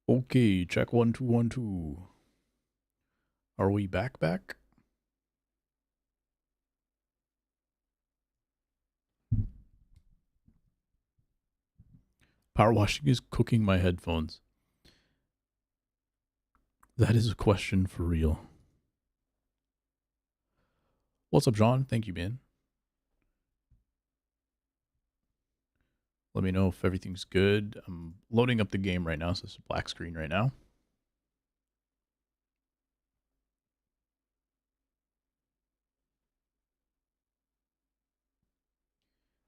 Okay, check 1 2 1 2. Are we back? Power washing is cooking my headphones. That is a question for real. What's up, John? Thank you, man. Let me know if everything's good. I'm loading up the game right now, so it's a black screen right now.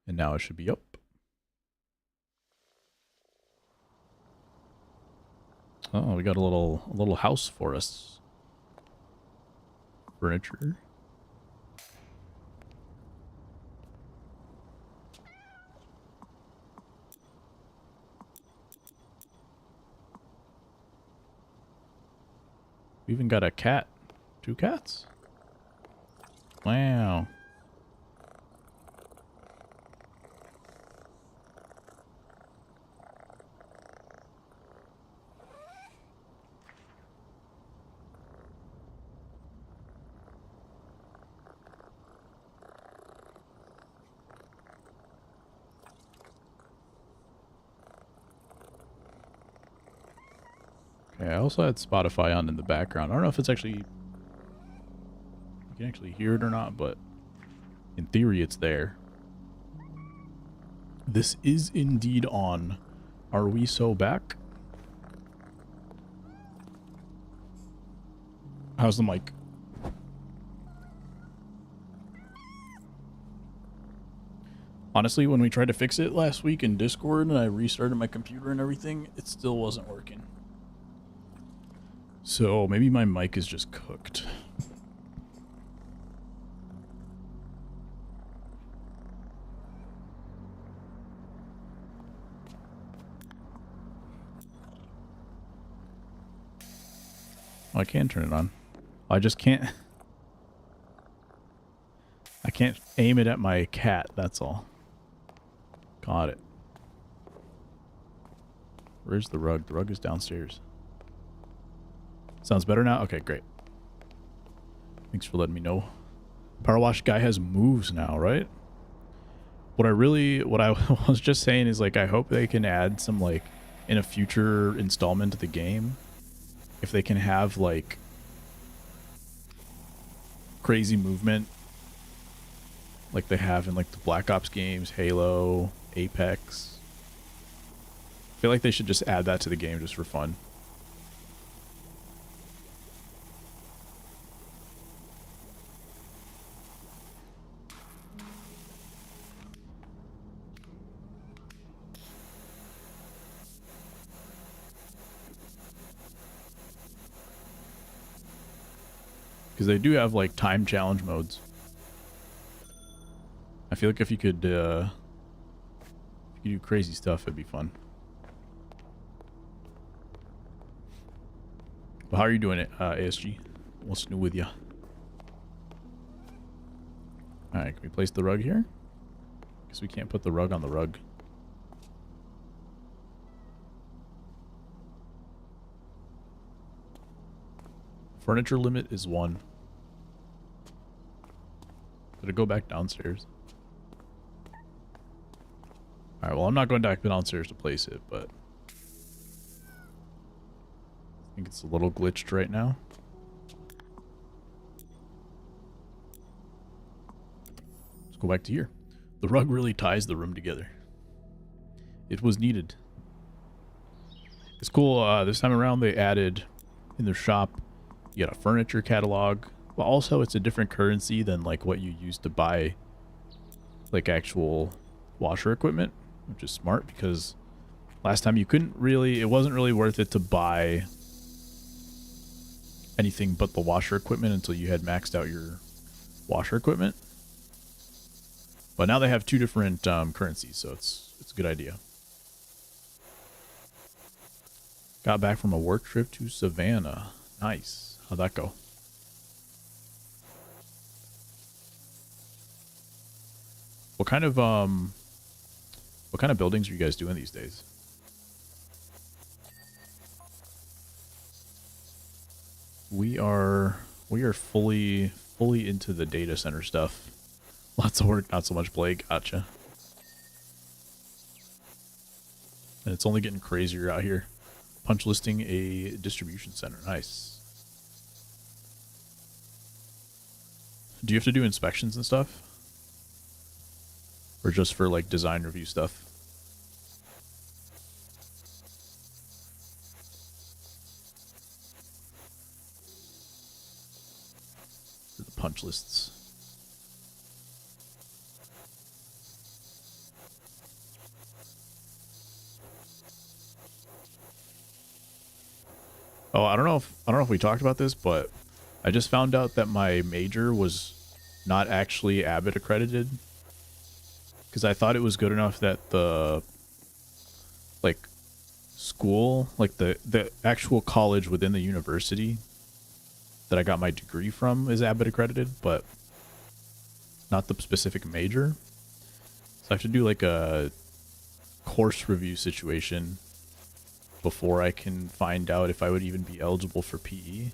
And now it should be up. Oh, we got a little house for us. Furniture. We even got a cat. 2 cats? Wow. Okay, I also had Spotify on in the background. I don't know if it's actually... You can actually hear it or not, but in theory it's there. This is indeed on. Are we so back? How's the mic? Honestly, when we tried to fix it last week in Discord and I restarted my computer and everything, it still wasn't working. So maybe my mic is just cooked. Oh, I can turn it on. I just can't... I can't aim it at my cat, that's all. Got it. Where's the rug? The rug is downstairs. Sounds better now? Okay, great. Thanks for letting me know. Power wash guy has moves now, right? What I was just saying is, like, I hope they can add some, like, in a future installment of the game, if they can have, like, crazy movement like they have in, like, the Black Ops games, Halo, Apex. I feel like they should just add that to the game just for fun. Because they do have, like, time challenge modes. I feel like if you could do crazy stuff, it'd be fun. Well, how are you doing it, ASG? What's new with ya? Alright, can we place the rug here? Guess we can't put the rug on the rug. Furniture limit is 1. Did it go back downstairs? Alright, well, I'm not going back downstairs to place it, but... I think it's a little glitched right now. Let's go back to here. The rug really ties the room together. It was needed. It's cool, this time around they added in their shop, you got a furniture catalog, but also it's a different currency than, like, what you use to buy, like, actual washer equipment, which is smart because last time you couldn't really, it wasn't really worth it to buy anything but the washer equipment until you had maxed out your washer equipment. But now they have 2 different currencies, so it's a good idea. Got back from a work trip to Savannah. Nice. How'd that go? What kind of buildings are you guys doing these days? We are fully into the data center stuff. Lots of work, not so much play. Gotcha. And it's only getting crazier out here. Punch listing a distribution center. Nice. Do you have to do inspections and stuff? Or just for like design review stuff? For the punch lists. Oh, I don't know if we talked about this, but I just found out that my major was not actually Abbott accredited. Because I thought it was good enough that the like school, like the actual college within the university that I got my degree from is Abbott accredited, but not the specific major. So I have to do like a course review situation before I can find out if I would even be eligible for PE.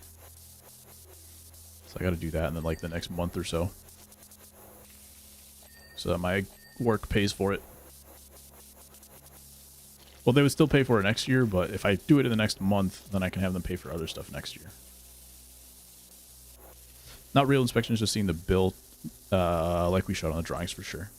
So I got to do that in like the next month or so. So that my work pays for it. Well, they would still pay for it next year, but if I do it in the next month, then I can have them pay for other stuff next year. Not real inspections, just seeing the bill like we showed on the drawings for sure.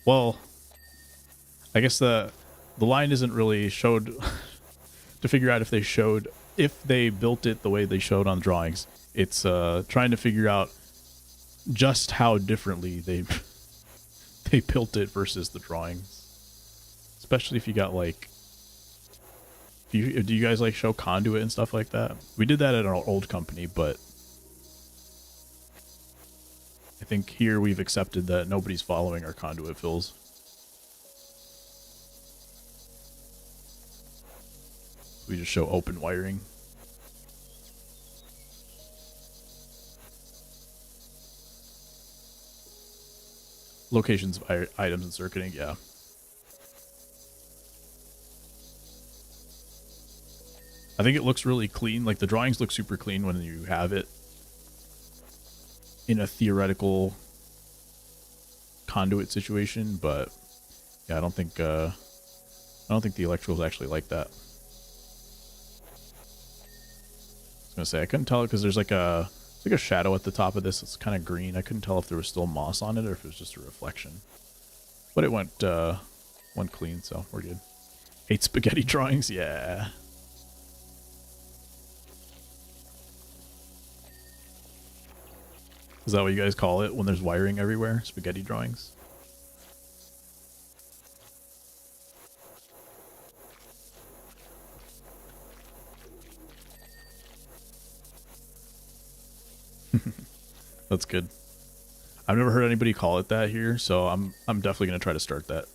Well, I guess the line isn't really showed to figure out if they built it the way they showed on drawings. It's trying to figure out just how differently they built it versus the drawings. Especially if you got like, do you guys like show conduit and stuff like that? We did that at our old company, but I think here we've accepted that nobody's following our conduit fills. We just show open wiring. Locations of items and circuiting, yeah. I think it looks really clean. Like the drawings look super clean when you have it in a theoretical conduit situation, but yeah, I don't think the electricals actually like that. I was gonna say I couldn't tell it because there's like a shadow at the top of this. It's kind of green. I couldn't tell if there was still moss on it or if it was just a reflection. But it went clean, so we're good. Hate spaghetti drawings, yeah. Is that what you guys call it when there's wiring everywhere? Spaghetti drawings? That's good. I've never heard anybody call it that here, so I'm definitely gonna try to start that.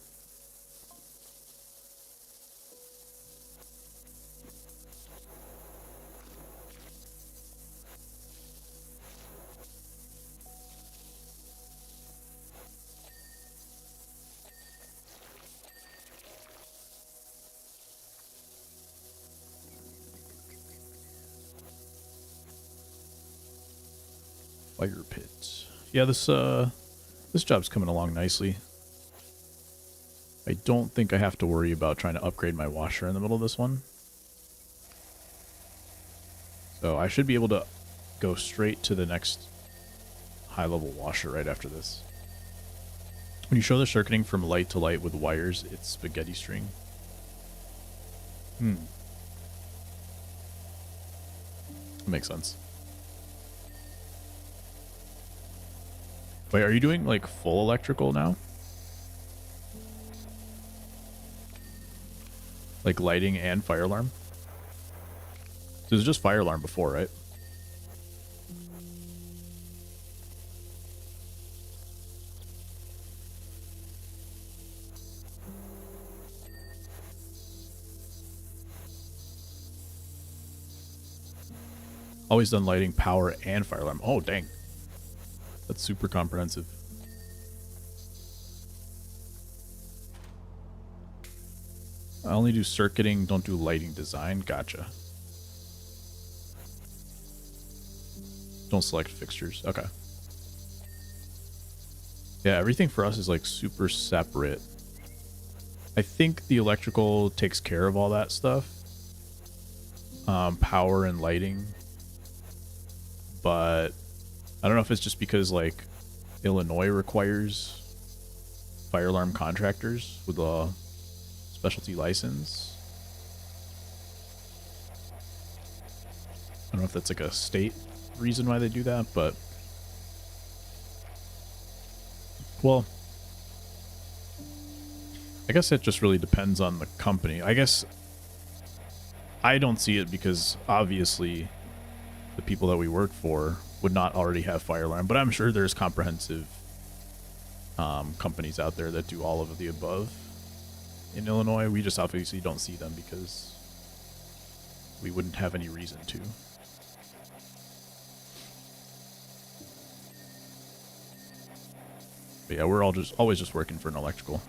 Fire pit. Yeah, this job's coming along nicely. I don't think I have to worry about trying to upgrade my washer in the middle of this one. So I should be able to go straight to the next high-level washer right after this. When you show the circuiting from light to light with wires, it's spaghetti string. That makes sense. Wait, are you doing like full electrical now? Like lighting and fire alarm? So it was just fire alarm before, right? Always done lighting, power, and fire alarm. Oh, dang. That's super comprehensive. I only do circuiting, don't do lighting design. Gotcha. Don't select fixtures. Okay. Yeah, everything for us is like super separate. I think the electrical takes care of all that stuff. Power and lighting. But I don't know if it's just because like Illinois requires fire alarm contractors with a specialty license. I don't know if that's like a state reason why they do that, but well, I guess it just really depends on the company. I guess I don't see it because obviously the people that we work for would not already have fire alarm, but I'm sure there's comprehensive companies out there that do all of the above. In Illinois, we just obviously don't see them because we wouldn't have any reason to. But yeah, we're always just working for an electrical.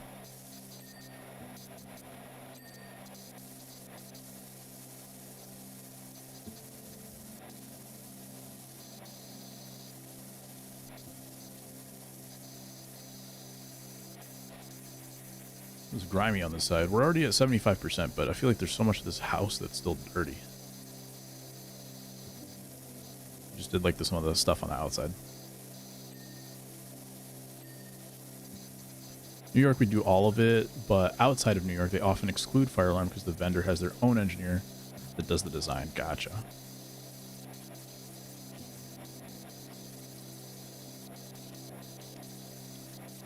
It's grimy on this side. We're already at 75%, but I feel like there's so much of this house that's still dirty. Just did like some of the stuff on the outside. New York, we do all of it, but outside of New York, they often exclude fire alarm because the vendor has their own engineer that does the design. Gotcha.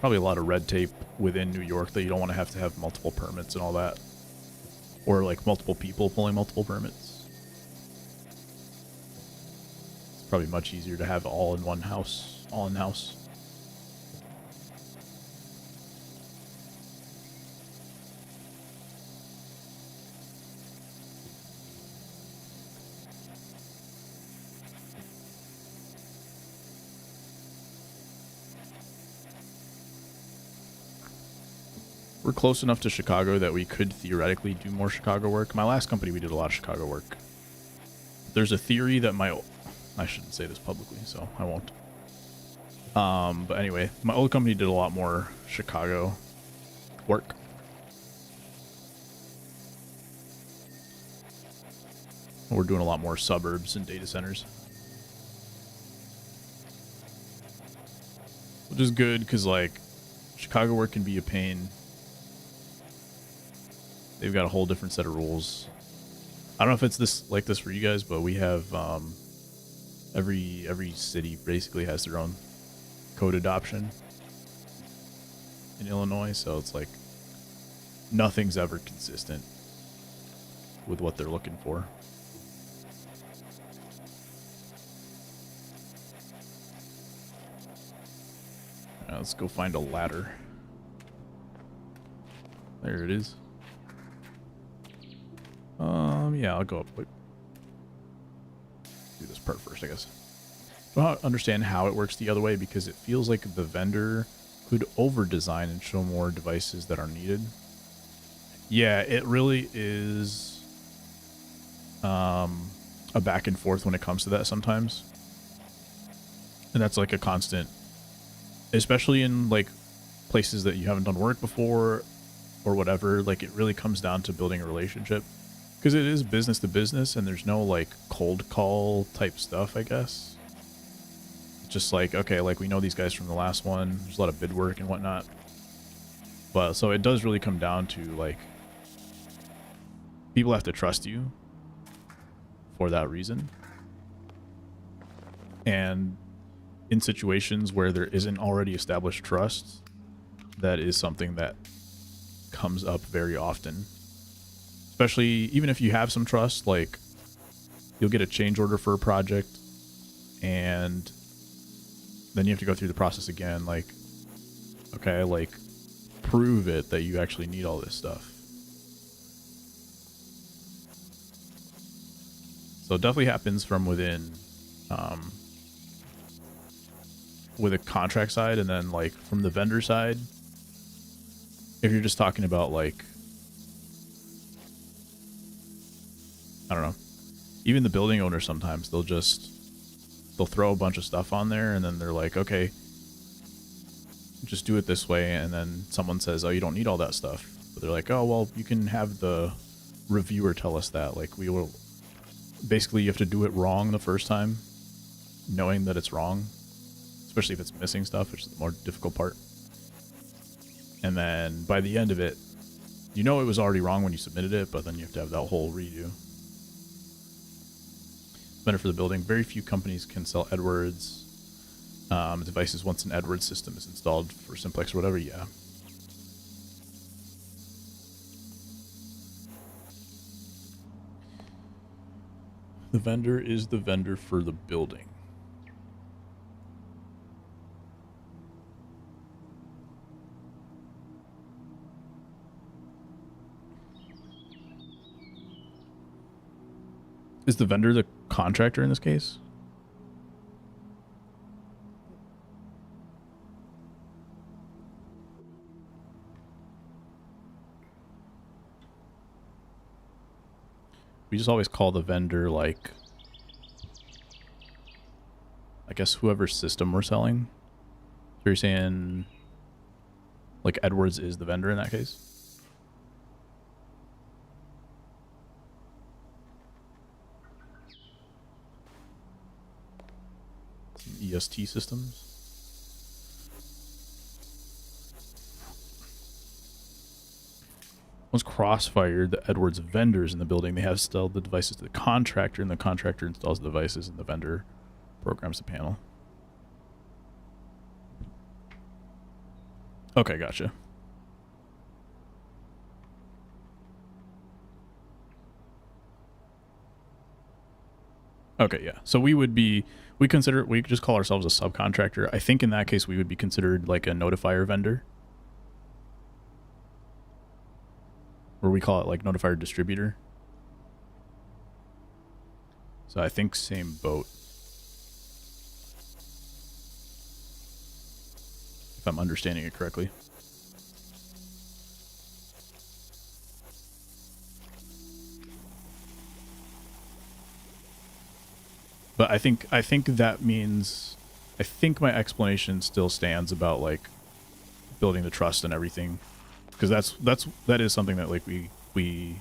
Probably a lot of red tape within New York that you don't want to have multiple permits and all that. Or like multiple people pulling multiple permits. It's probably much easier to have all in one house, all in house. We're close enough to Chicago that we could theoretically do more Chicago work. My last company, we did a lot of Chicago work. There's a theory that I shouldn't say this publicly, so I won't. But anyway, my old company did a lot more Chicago work. We're doing a lot more suburbs and data centers. Which is good because, like, Chicago work can be a pain. They've got a whole different set of rules. I don't know if it's this for you guys, but we have every city basically has their own code adoption in Illinois, so it's like nothing's ever consistent with what they're looking for. Let's go find a ladder. There it is. Yeah, I'll go up. Wait. Do this part first, I guess. I don't understand how it works the other way because it feels like the vendor could over-design and show more devices that are needed. Yeah, it really is a back and forth when it comes to that sometimes. And that's like a constant, especially in like places that you haven't done work before or whatever. Like, it really comes down to building a relationship because it is business to business and there's no like cold call type stuff, I guess. It's just like, okay, like we know these guys from the last one. There's a lot of bid work and whatnot. But so it does really come down to like people have to trust you for that reason. And in situations where there isn't already established trust, that is something that comes up very often. Especially even if you have some trust, like you'll get a change order for a project and then you have to go through the process again. Like, okay, like prove it that you actually need all this stuff. So it definitely happens from within with a contract side, and then like from the vendor side, if you're just talking about like, I don't know, even the building owners, sometimes they'll throw a bunch of stuff on there, and then they're like, okay, just do it this way, and then someone says, oh, you don't need all that stuff, but they're like, oh, well, you can have the reviewer tell us that, like, we will, basically you have to do it wrong the first time, knowing that it's wrong, especially if it's missing stuff, which is the more difficult part. And then by the end of it, you know it was already wrong when you submitted it, but then you have to have that whole redo. Vendor for the building. Very few companies can sell Edwards devices once an Edwards system is installed for Simplex or whatever. Yeah. The vendor is the vendor for the building. Is the vendor the contractor in this case? We just always call the vendor, like, I guess whoever system we're selling. So you're saying, like, Edwards is the vendor in that case? EST systems. Once crossfired, the Edwards vendors in the building, they have installed the devices to the contractor, and the contractor installs the devices, and the vendor programs the panel. Okay, gotcha. Okay, yeah. So we just call ourselves a subcontractor. I think in that case we would be considered like a notifier vendor. Or we call it like notifier distributor. So I think same boat. If I'm understanding it correctly. But I think that means, I think my explanation still stands about like building the trust and everything, because that is something that like we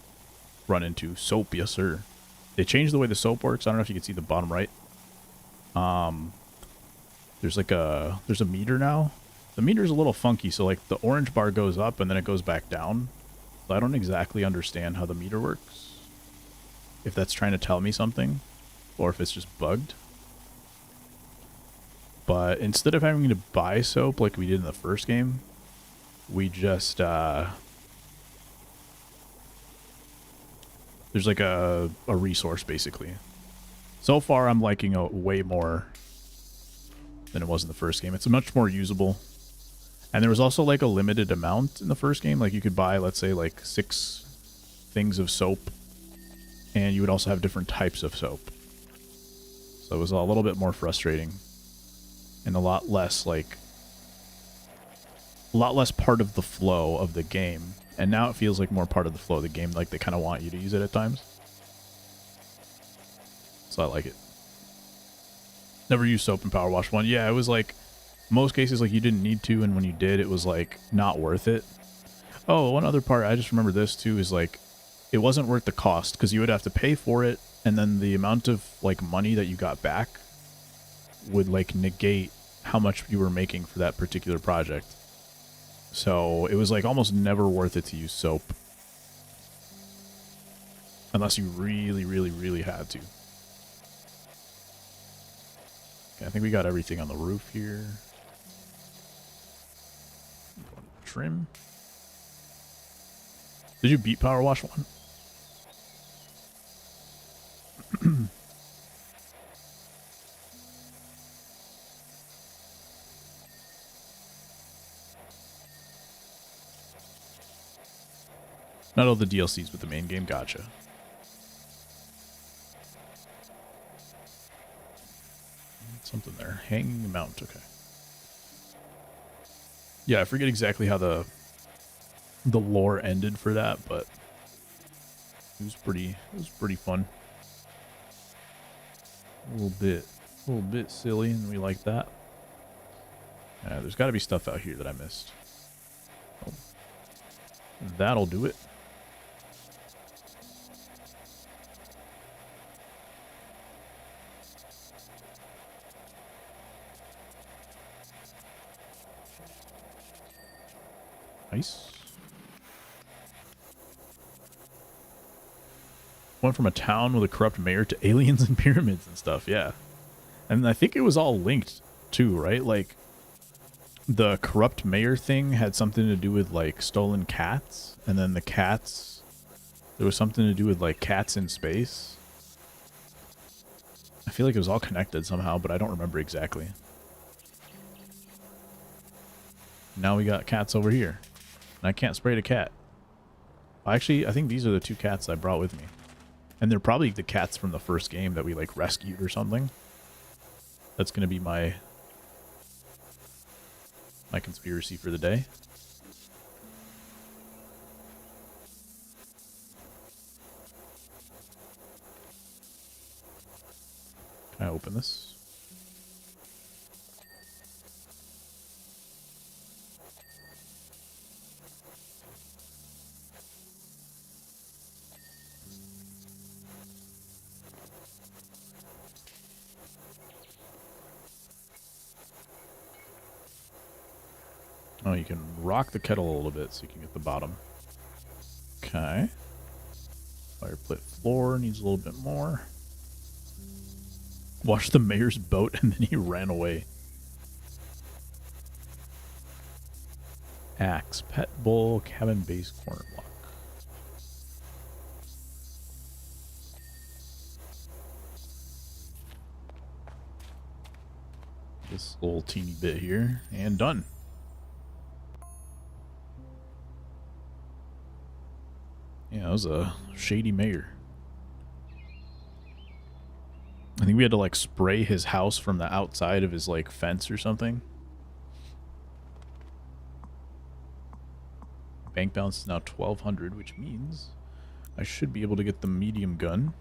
run into. Soap, yes sir. They changed the way the soap works. I don't know if you can see the bottom right. There's a meter now. The meter is a little funky, so like the orange bar goes up and then it goes back down. So I don't exactly understand how the meter works. If that's trying to tell me something, or if it's just bugged. But instead of having to buy soap like we did in the first game, we just there's like a resource basically. So far I'm liking it way more than it was in the first game. It's much more usable. And there was also like a limited amount in the first game. Like you could buy, let's say, like 6 things of soap, and you would also have different types of soap. So it was a little bit more frustrating and a lot less part of the flow of the game. And now it feels like more part of the flow of the game, like they kind of want you to use it at times. So I like it. Never used soap in PowerWash 1. Yeah, it was like, most cases like you didn't need to, and when you did, it was like not worth it. Oh, one other part, I just remember this too, is like it wasn't worth the cost, because you would have to pay for it, and then the amount of like money that you got back would like negate how much you were making for that particular project. So it was like almost never worth it to use soap, unless you really, really, really had to. Okay, I think we got everything on the roof here. Trim. Did you beat PowerWash 1? Not all the DLCs, but the main game. Gotcha. Something there. Hanging mount. Okay. Yeah, I forget exactly how the lore ended for that, but it was pretty fun. A little bit silly, and we like that. There's got to be stuff out here that I missed. Oh, that'll do it. Nice. Went from a town with a corrupt mayor to aliens and pyramids and stuff, yeah. And I think it was all linked too, right? Like, the corrupt mayor thing had something to do with, like, stolen cats. And then the cats, there was something to do with, like, cats in space. I feel like it was all connected somehow, but I don't remember exactly. Now we got cats over here. And I can't spray the cat. Actually, I think these are the 2 cats I brought with me. And they're probably the cats from the first game that we, like, rescued or something. That's going to be my conspiracy for the day. Can I open this? Oh, you can rock the kettle a little bit so you can get the bottom. Okay. Fireplace floor needs a little bit more. Watched the mayor's boat and then he ran away. Axe, pet bowl, cabin base, corner block. This little teeny bit here, and done. Yeah, that was a shady mayor. I think we had to, like, spray his house from the outside of his, like, fence or something. Bank balance is now 1,200, which means I should be able to get the medium gun.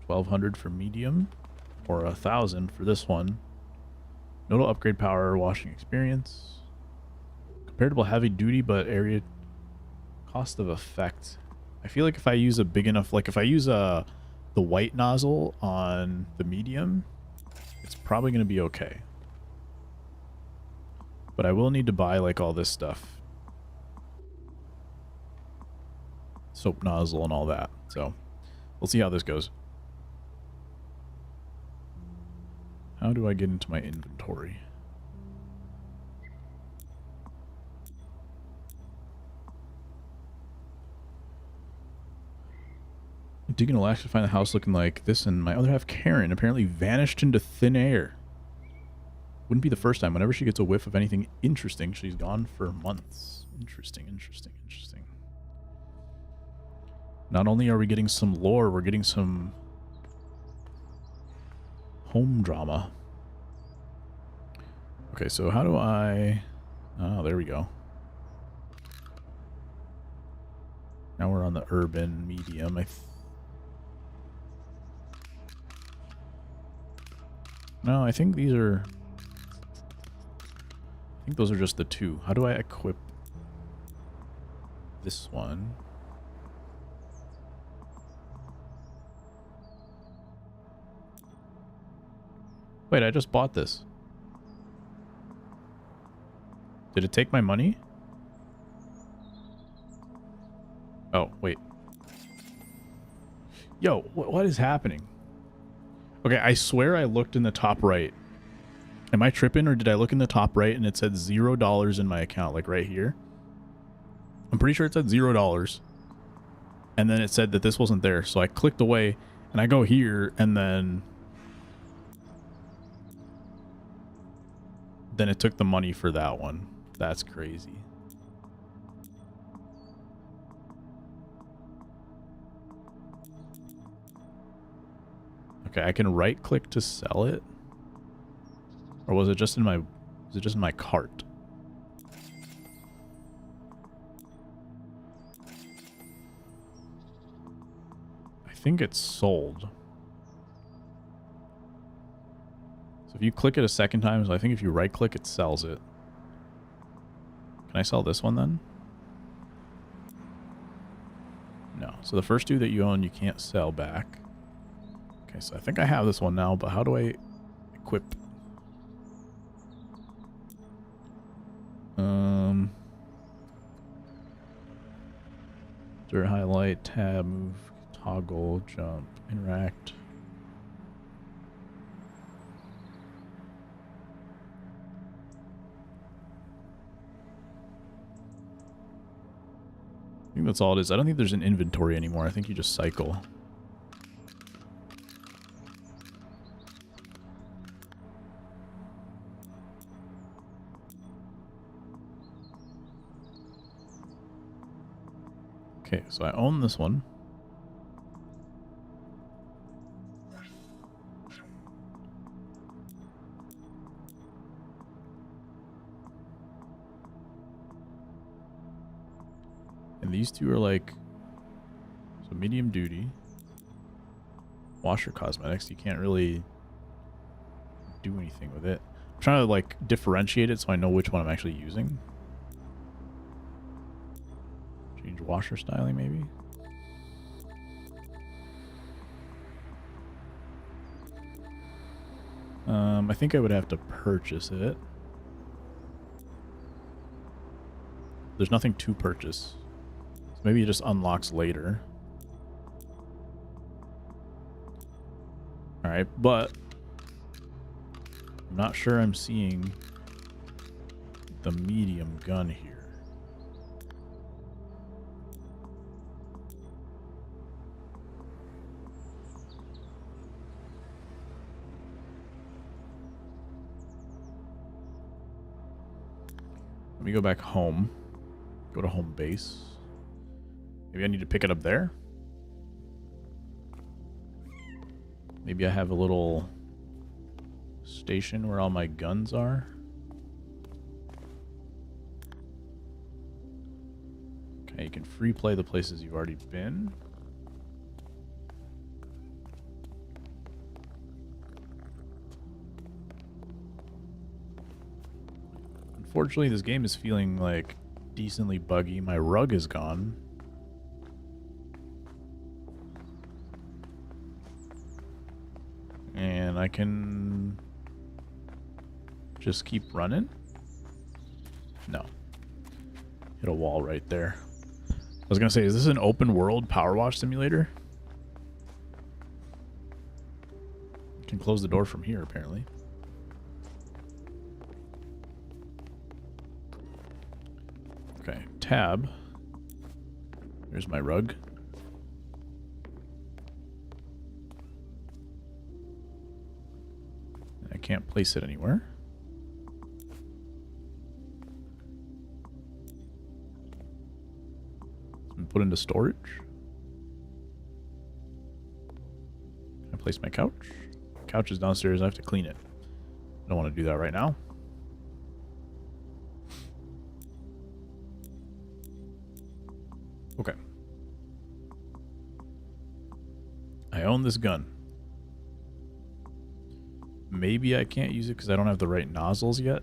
$1,200 for medium, or 1,000 for this one. Nodal upgrade power, washing experience. Comparable heavy duty, but area cost of effect. I feel like if I use a big enough, like if I use the white nozzle on the medium, it's probably going to be okay. But I will need to buy, like, all this stuff. Soap nozzle and all that. So we'll see how this goes. How do I get into my inventory? Digging a latch to find the house looking like this, and my other half, Karen, apparently vanished into thin air. Wouldn't be the first time. Whenever she gets a whiff of anything interesting, she's gone for months. Interesting, interesting, interesting. Not only are we getting some lore, we're getting some home drama. Okay, so how do I... Oh, there we go. Now we're on the urban medium. No, I think these are... I think those are just the 2. How do I equip this one? Wait, I just bought this. Did it take my money? Oh, wait. Yo, what is happening? Okay, I swear I looked in the top right. Am I tripping, or did I look in the top right and it said $0 in my account, like right here? I'm pretty sure it said $0. And then it said that this wasn't there. So I clicked away and I go here, and then it took the money for that one. That's crazy. Okay, I can right click to sell it. Or was it just in my... Was it just in my cart? I think it's sold. So if you click it a second time, so I think if you right click, it sells it. Can I sell this one then? No. So the first two that you own, you can't sell back. Okay, so I think I have this one now, but how do I equip? Dirt, highlight, tab, move, toggle, jump, interact. I think that's all it is. I don't think there's an inventory anymore. I think you just cycle. Okay, so I own this one. And these two are like, so medium duty. Washer cosmetics, you can't really do anything with it. I'm trying to like differentiate it so I know which one I'm actually using. Change washer styling, maybe. I think I would have to purchase it. There's nothing to purchase. So maybe it just unlocks later. Alright, but I'm not sure I'm seeing the medium gun here. Let me go back home. Go to home base. Maybe I need to pick it up there. Maybe I have a little station where all my guns are. Okay, you can free play the places you've already been. Unfortunately, this game is feeling like decently buggy. My rug is gone. And I can just keep running? No. Hit a wall right there. I was gonna say, is this an open world PowerWash Simulator? You can close the door from here, apparently. Okay, tab. There's my rug. I can't place it anywhere. It's been put into storage. Can I place my couch? Couch is downstairs. I have to clean it. I don't want to do that right now. Okay. I own this gun. Maybe I can't use it because I don't have the right nozzles yet.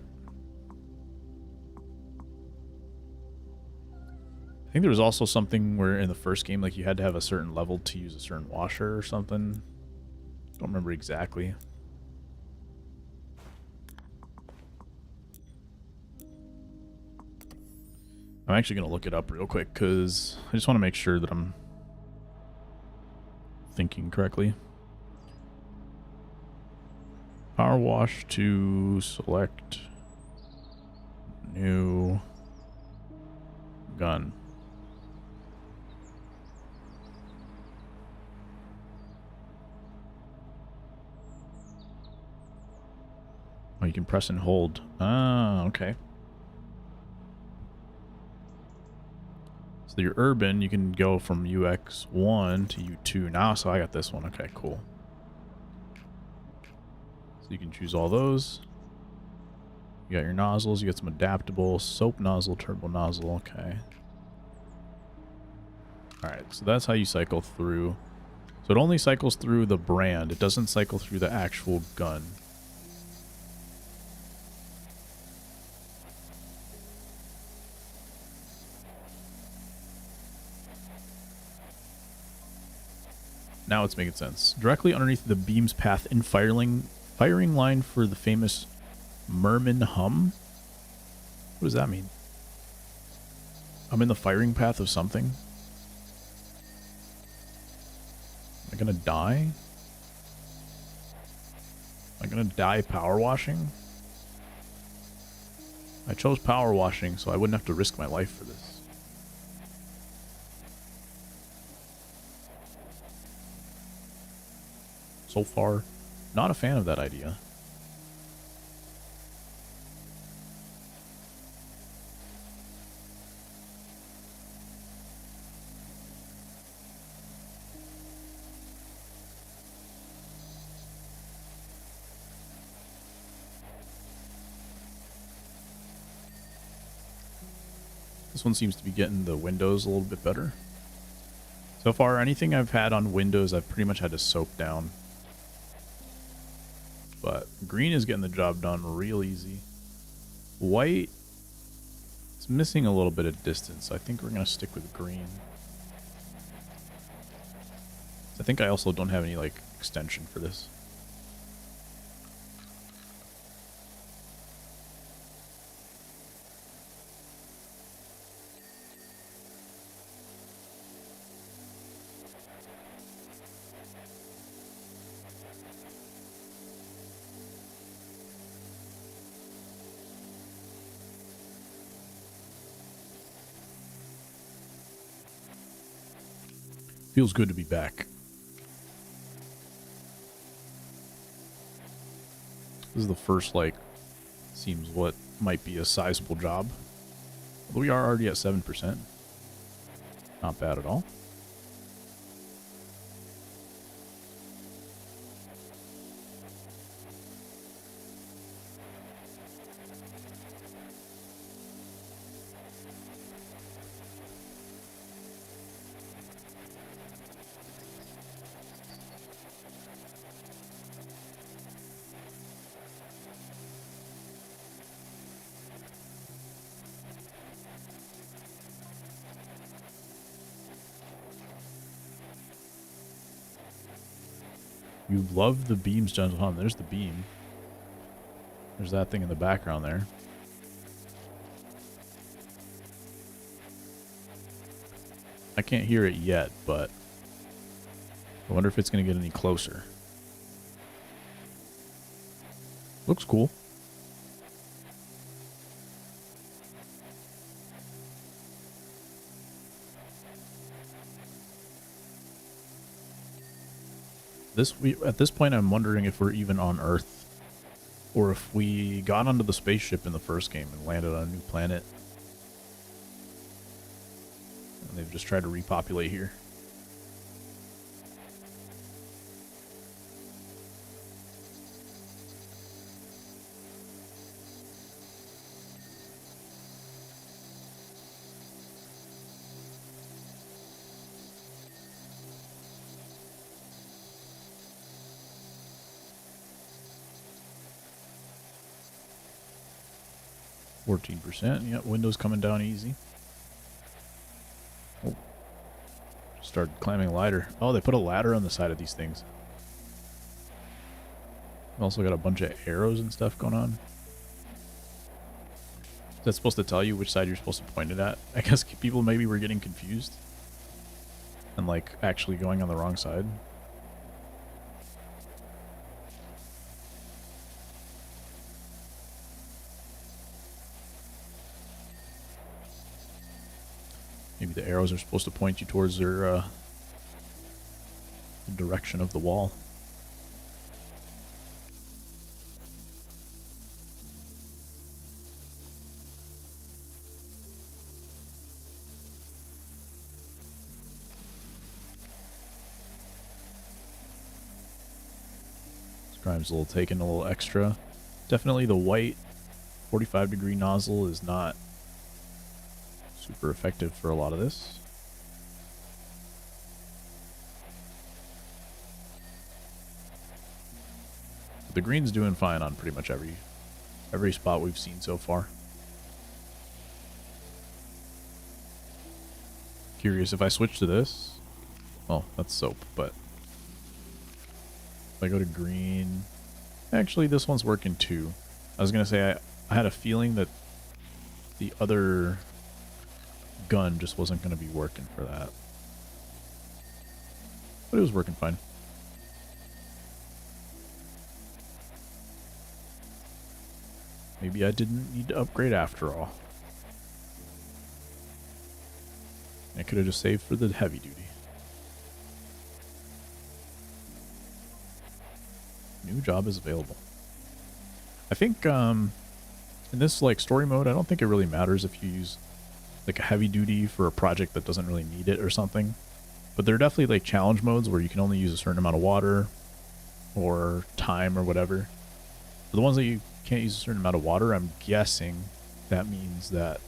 I think there was also something where in the first game, like you had to have a certain level to use a certain washer or something. Don't remember exactly. I'm actually going to look it up real quick because I just want to make sure that I'm thinking correctly. Power wash to select new gun. Oh, you can press and hold. Ah, okay. So your urban, you can go from UX1 to U2 now. So I got this one. Okay, cool. So you can choose all those. You got your nozzles. You got some adaptable soap nozzle, turbo nozzle. Okay. Alright, so that's how you cycle through. So it only cycles through the brand. It doesn't cycle through the actual gun. Now it's making sense. Directly underneath the beam's path in firing line for the famous Merman hum? What does that mean? I'm in the firing path of something? Am I gonna die? Am I gonna die power washing? I chose power washing so I wouldn't have to risk my life for this. So far, not a fan of that idea. This one seems to be getting the windows a little bit better. So far, anything I've had on windows, I've pretty much had to soak down. But green is getting the job done real easy. White, it's missing a little bit of distance. I think we're going to stick with green. I think I also don't have any, like, extension for this. Feels good to be back. This is the first, like, seems what might be a sizable job. Although we are already at 7%. Not bad at all. You love the beams, Gentle Hum. There's the beam. There's that thing in the background there. I can't hear it yet, but I wonder if it's going to get any closer. Looks cool. At this point, I'm wondering if we're even on Earth, or if we got onto the spaceship in the first game and landed on a new planet, and they've just tried to repopulate here. %. Yep, windows coming down easy. Oh. Started climbing a ladder. Oh, they put a ladder on the side of these things. Also got a bunch of arrows and stuff going on. Is that supposed to tell you which side you're supposed to point it at? I guess people maybe were getting confused. And, like, actually going on the wrong side. Maybe the arrows are supposed to point you towards their the direction of the wall. Scribe's taking a little extra. Definitely the white 45-degree nozzle is not super effective for a lot of this. But the green's doing fine on pretty much every spot we've seen so far. Curious if I switch to this. Well, that's soap, but if I go to green, actually this one's working too. I was gonna say I had a feeling that the other gun just wasn't gonna be working for that, but it was working fine. Maybe I didn't need to upgrade after all. I could have just saved for the heavy duty. New job is available. I think in this like story mode, I don't think it really matters if you use like a heavy duty for a project that doesn't really need it or something. But there are definitely like challenge modes where you can only use a certain amount of water or time or whatever. For the ones that you can't use a certain amount of water, I'm guessing that means that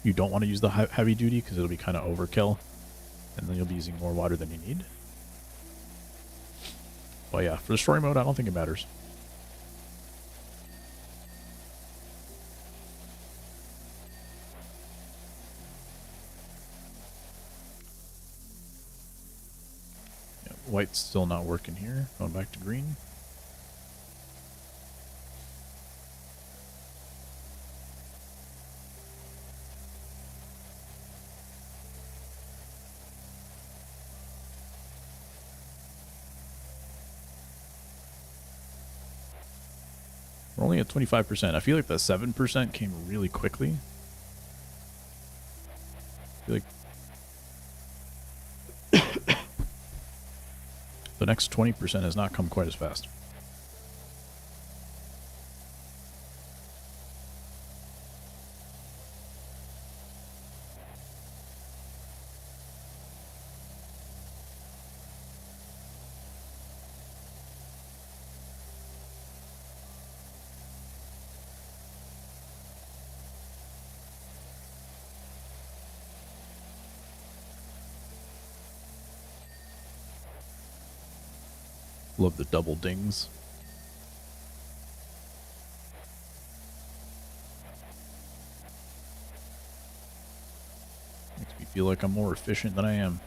you don't want to use the heavy duty because it'll be kind of overkill, and then you'll be using more water than you need. But yeah, for the story mode, I don't think it matters. Yeah, white's still not working here. Going back to green. We're only at 25%. I feel like the 7% came really quickly. I feel like the next 20% has not come quite as fast. Love the double dings. Makes me feel like I'm more efficient than I am.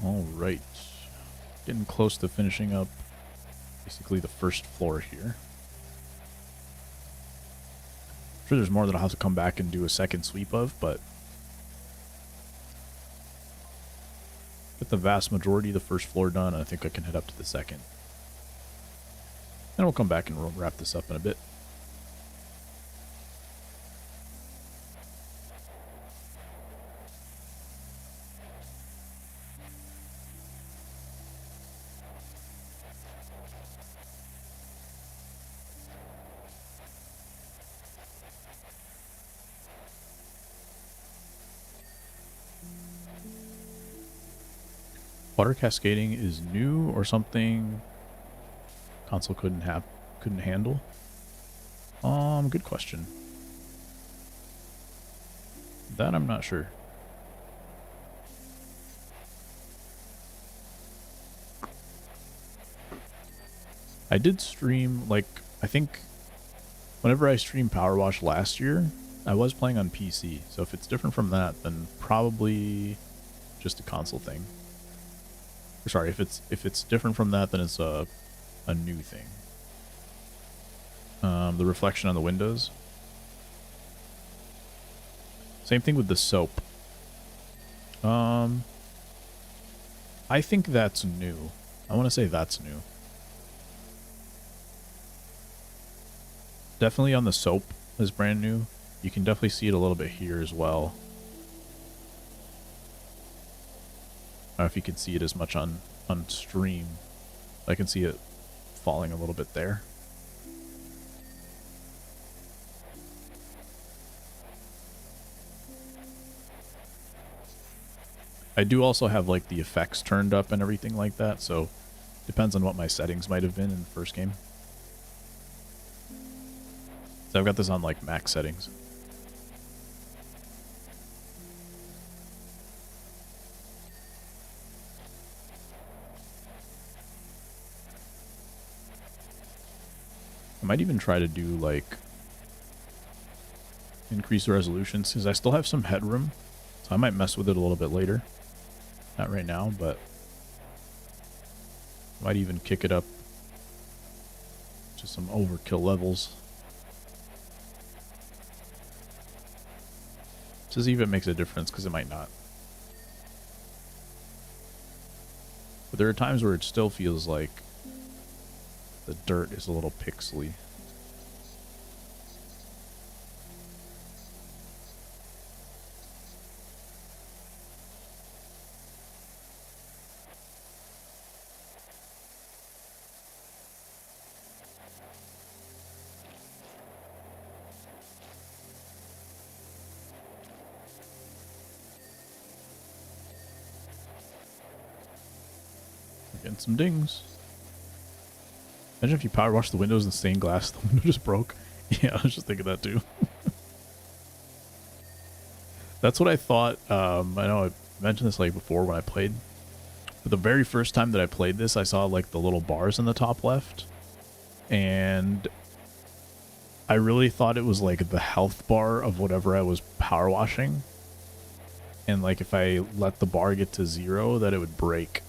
All right, getting close to finishing up basically the first floor here. I'm sure there's more that I'll have to come back and do a second sweep of, but get the vast majority of the first floor done, I think I can head up to the second. And we'll come back and wrap this up in a bit. Water cascading is new or something console couldn't handle? Good question. That I'm not sure. I did stream, like, I think whenever I streamed PowerWash last year, I was playing on PC. So if it's different from that, then probably just a console thing. Sorry, if it's different from that, then it's a new thing. The reflection on the windows. Same thing with the soap. I think that's new. I want to say that's new. Definitely on the soap is brand new. You can definitely see it a little bit here as well. I don't know if you can see it as much on stream. I can see it falling a little bit there. I do also have like the effects turned up and everything like that, so depends on what my settings might have been in the first game. So I've got this on like max settings. I might even try to do like increase the resolution because I still have some headroom, so I might mess with it a little bit later. Not right now, but might even kick it up to some overkill levels. To see if it makes a difference, because it might not. But there are times where it still feels like the dirt is a little pixely. Getting some dings. Imagine if you power wash the windows and stained glass, the window just broke. Yeah, I was just thinking that too. That's what I thought. I know I mentioned this like before when I played. But the very first time that I played this, I saw like the little bars in the top left. And I really thought it was like the health bar of whatever I was power washing. And like if I let the bar get to 0, that it would break.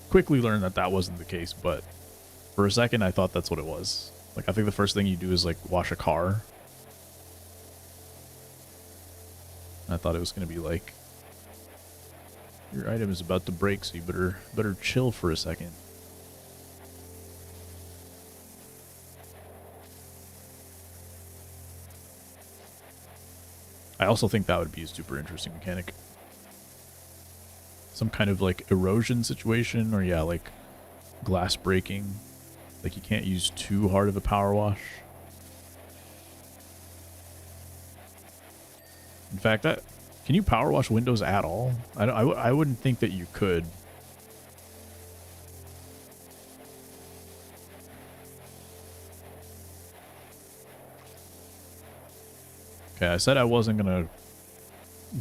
Quickly learned that that wasn't the case, but for a second I thought that's what it was. Like I think the first thing you do is like wash a car. And I thought it was going to be like, your item is about to break, so you better chill for a second. I also think that would be a super interesting mechanic. Some kind of like erosion situation, or yeah, like glass breaking. Like you can't use too hard of a power wash. In fact, can you power wash windows at all? I wouldn't think that you could. Okay, I said I wasn't gonna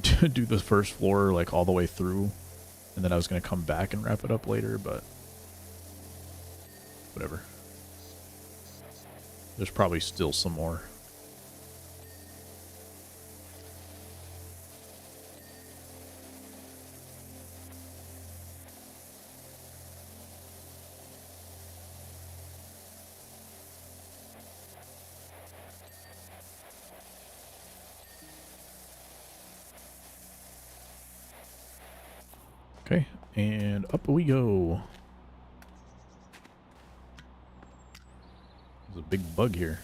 do the first floor like all the way through, and then I was gonna come back and wrap it up later, but whatever. There's probably still some more. Okay, and up we go. There's a big bug here.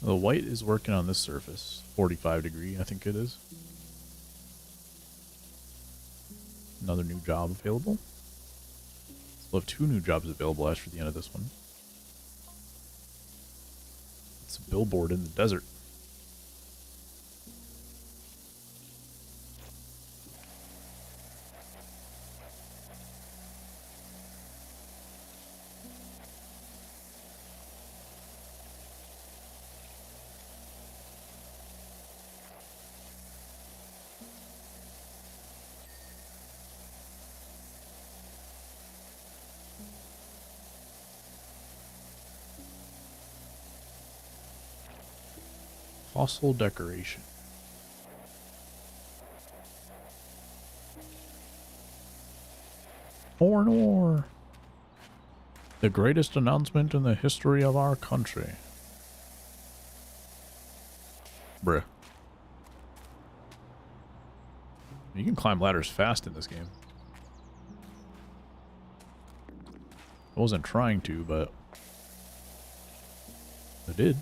The white is working on this surface. 45 degree, I think it is. Another new job available. We'll have 2 new jobs available after the end of this one. It's a billboard in the desert. Fossil decoration. Or. The greatest announcement in the history of our country. Bruh. You can climb ladders fast in this game. I wasn't trying to, but I did.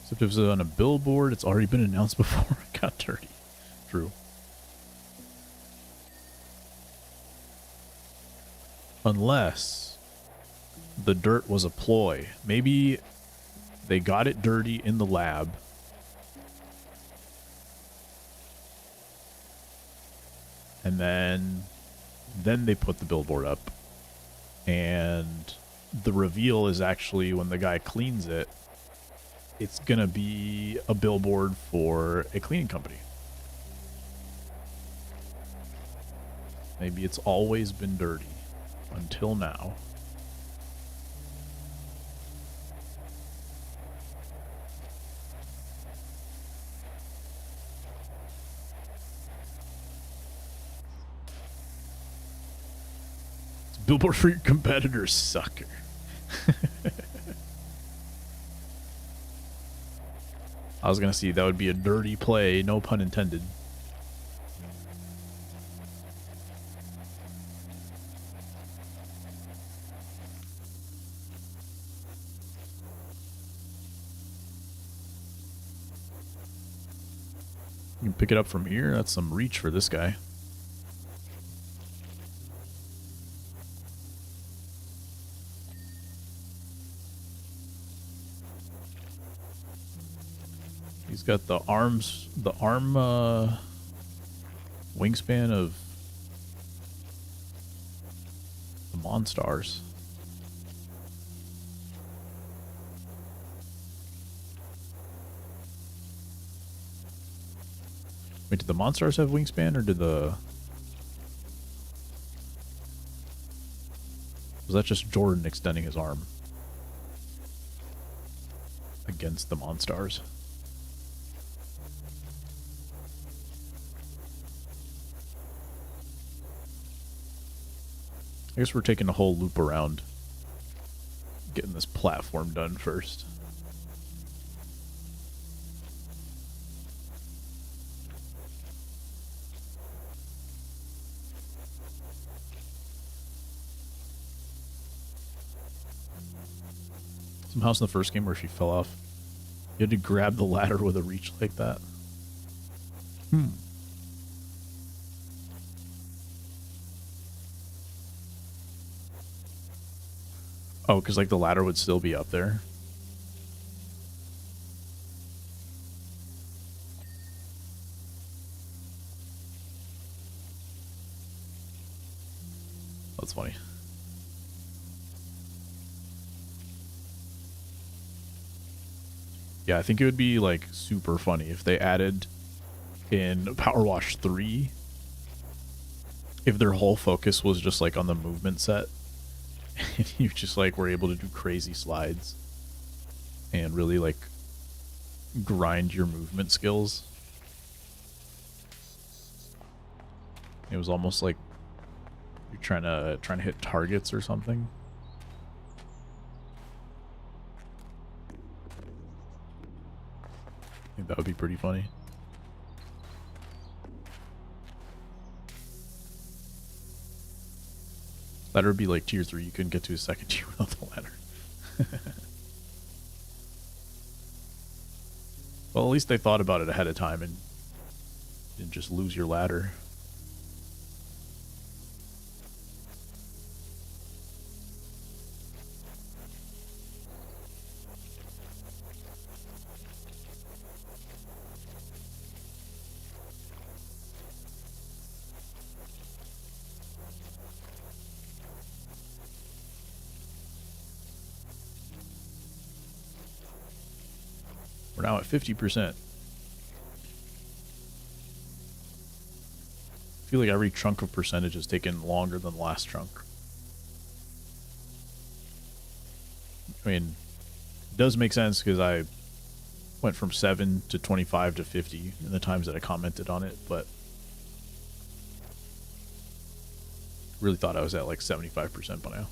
Except if it's on a billboard, it's already been announced before it got dirty. True. Unless the dirt was a ploy. Maybe they got it dirty in the lab. And then they put the billboard up. And the reveal is actually when the guy cleans it, it's gonna be a billboard for a cleaning company. Maybe it's always been dirty until now. It's a billboard for your competitors, sucker. I was gonna see that would be a dirty play, no pun intended. You can pick it up from here. That's some reach for this guy. He's got the arm wingspan of the Monstars. Wait, did the Monstars have wingspan, or did the... Was that just Jordan extending his arm against the Monstars? I guess we're taking a whole loop around, getting this platform done first. Some house in the first game where she fell off. You had to grab the ladder with a reach like that. Oh, because like the ladder would still be up there. That's funny. Yeah, I think it would be like super funny if they added in PowerWash 3, if their whole focus was just like on the movement set. And you just like were able to do crazy slides and really like grind your movement skills. It was almost like you're trying to hit targets or something. I think that would be pretty funny. Ladder would be like tier 3. You couldn't get to a second tier without the ladder. Well, at least they thought about it ahead of time and didn't just lose your ladder. We're now at 50%. I feel like every chunk of percentage has taken longer than the last chunk. I mean, it does make sense because I went from 7 to 25 to 50 in the times that I commented on it, but really thought I was at like 75% by now.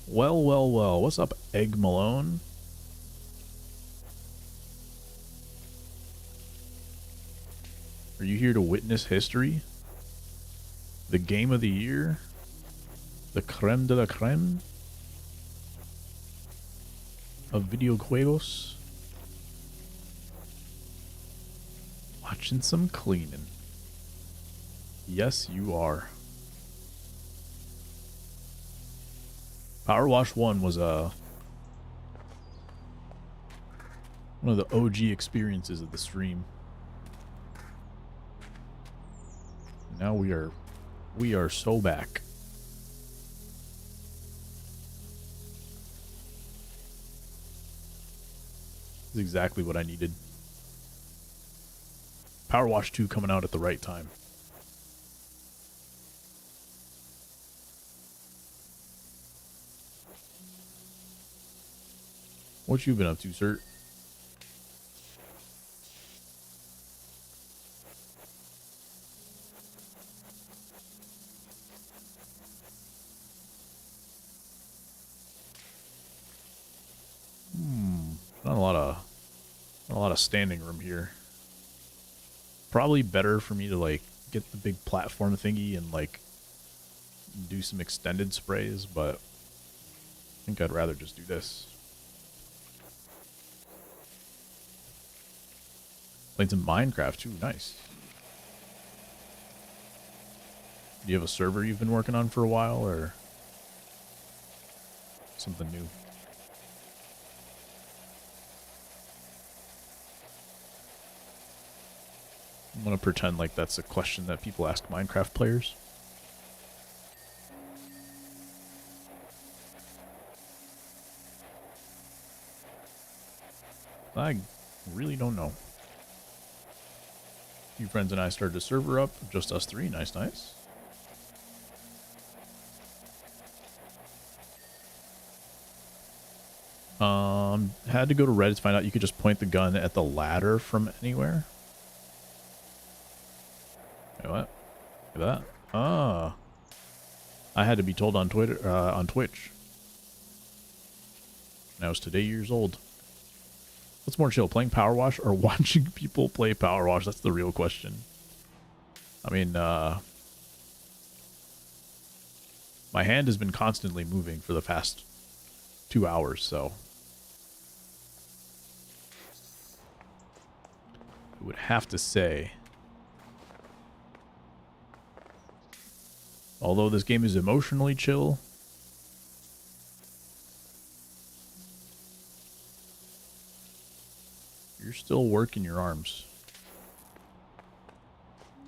Well, well, well. What's up, Egg Malone? Are you here to witness history? The game of the year? The creme de la creme of videojuegos? Watching some cleaning. Yes, you are. PowerWash 1 was one of the OG experiences of the stream. Now we are so back. This is exactly what I needed. PowerWash 2 coming out at the right time. What you been up to, sir? Not a lot of standing room here. Probably better for me to like get the big platform thingy and like do some extended sprays, but I think I'd rather just do this. Playing some Minecraft too, nice. Do you have a server you've been working on for a while, or something new? I'm gonna pretend like that's a question that people ask Minecraft players. I really don't know. A few friends and I started a server up, just us three. Nice, nice. Had to go to Reddit to find out you could just point the gun at the ladder from anywhere. Wait, what? Look at that. Ah. I had to be told on Twitter, on Twitch. And I was today years old. What's more chill, playing PowerWash or watching people play PowerWash? That's the real question. I mean, my hand has been constantly moving for the past 2 hours, so I would have to say, although this game is emotionally chill, you're still working your arms.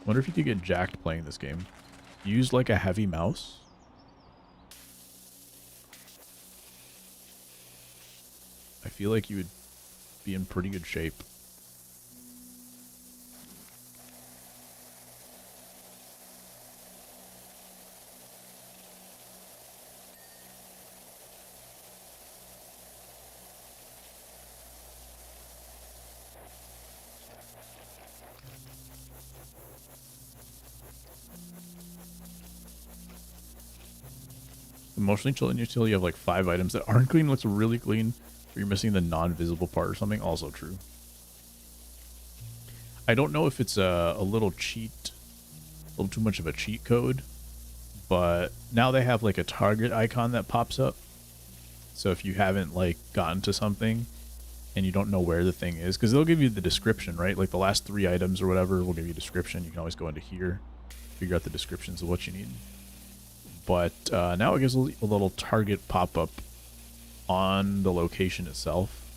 Wonder if you could get jacked playing this game. Use like a heavy mouse. I feel like you would be in pretty good shape. Emotionally chill until you have like 5 items that aren't clean. Looks really clean, but you're missing the non-visible part or something. Also true. I don't know if it's a little too much of a cheat code, but now they have like a target icon that pops up. So if you haven't like gotten to something and you don't know where the thing is, because they'll give you the description, right? Like the last 3 items or whatever will give you a description. You can always go into here, figure out the descriptions of what you need. But now it gives a little target pop-up on the location itself.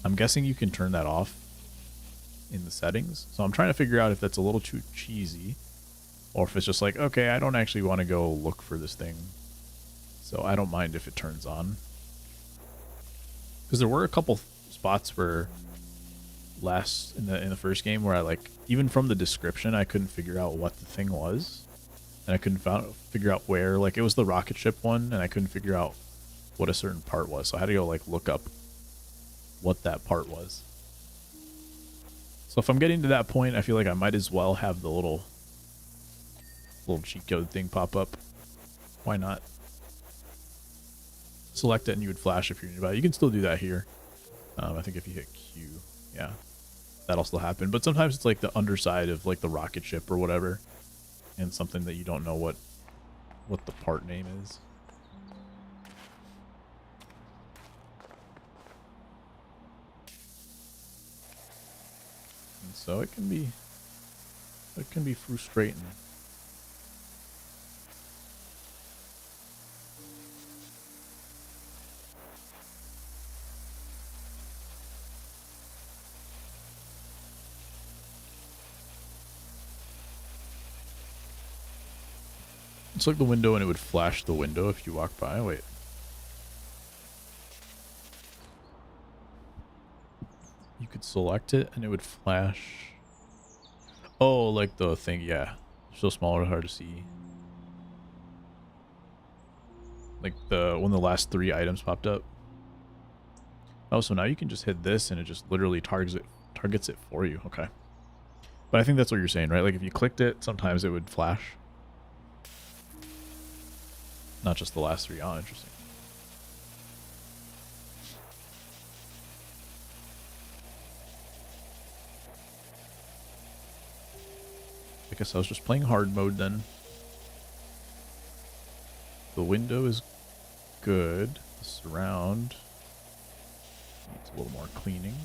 I'm guessing you can turn that off in the settings. So I'm trying to figure out if that's a little too cheesy, or if it's just like, okay, I don't actually want to go look for this thing, so I don't mind if it turns on. Because there were a couple spots where in the first game where I like, even from the description, I couldn't figure out what the thing was. And I couldn't figure out where, like it was the rocket ship one, and I couldn't figure out what a certain part was. So I had to go like look up what that part was. So if I'm getting to that point, I feel like I might as well have the little cheat code thing pop up. Why not? Select it and you would flash if you're nearby. You can still do that here. I think if you hit Q, yeah, that'll still happen. But sometimes it's like the underside of like the rocket ship or whatever, and something that you don't know what the part name is. And so it can be frustrating. It's like the window and it would flash the window if you walk by. Wait. You could select it and it would flash. Oh, like the thing, yeah. So small or hard to see. Like when the last 3 items popped up. Oh, so now you can just hit this and it just literally targets it for you. Okay. But I think that's what you're saying, right? Like if you clicked it, sometimes it would flash. Not just the last 3. Oh, interesting. I guess I was just playing hard mode then. The window is good. The surround needs a little more cleaning.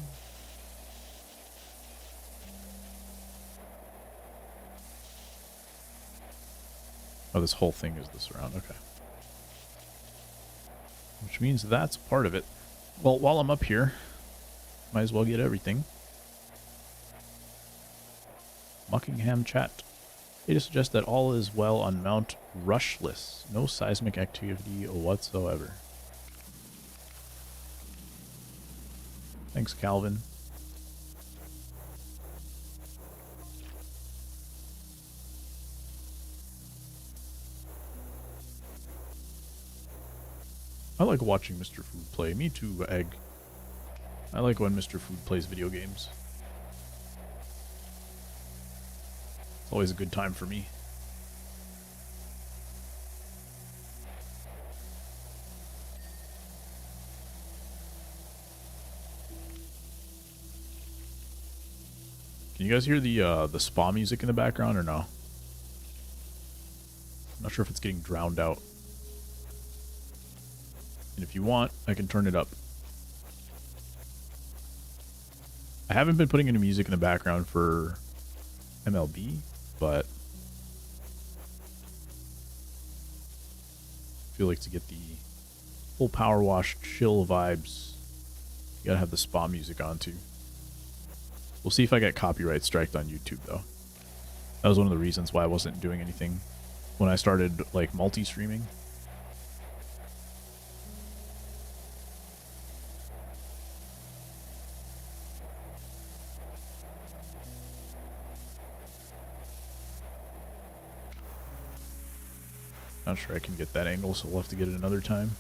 Oh, this whole thing is the surround. Okay. Which means that's part of it. Well, while I'm up here, might as well get everything. Muckingham chat. Data suggests that all is well on Mount Rushless. No seismic activity whatsoever. Thanks, Calvin. I like watching Mr. Food play. Me too, Egg. I like when Mr. Food plays video games. It's always a good time for me. Can you guys hear the spa music in the background or no? I'm not sure if it's getting drowned out. And if you want, I can turn it up. I haven't been putting any music in the background for MLB, but I feel like to get the full PowerWash chill vibes, you gotta have the spa music on too. We'll see if I get copyright striked on YouTube though. That was one of the reasons why I wasn't doing anything when I started like multi-streaming. Not sure I can get that angle, so we'll have to get it another time.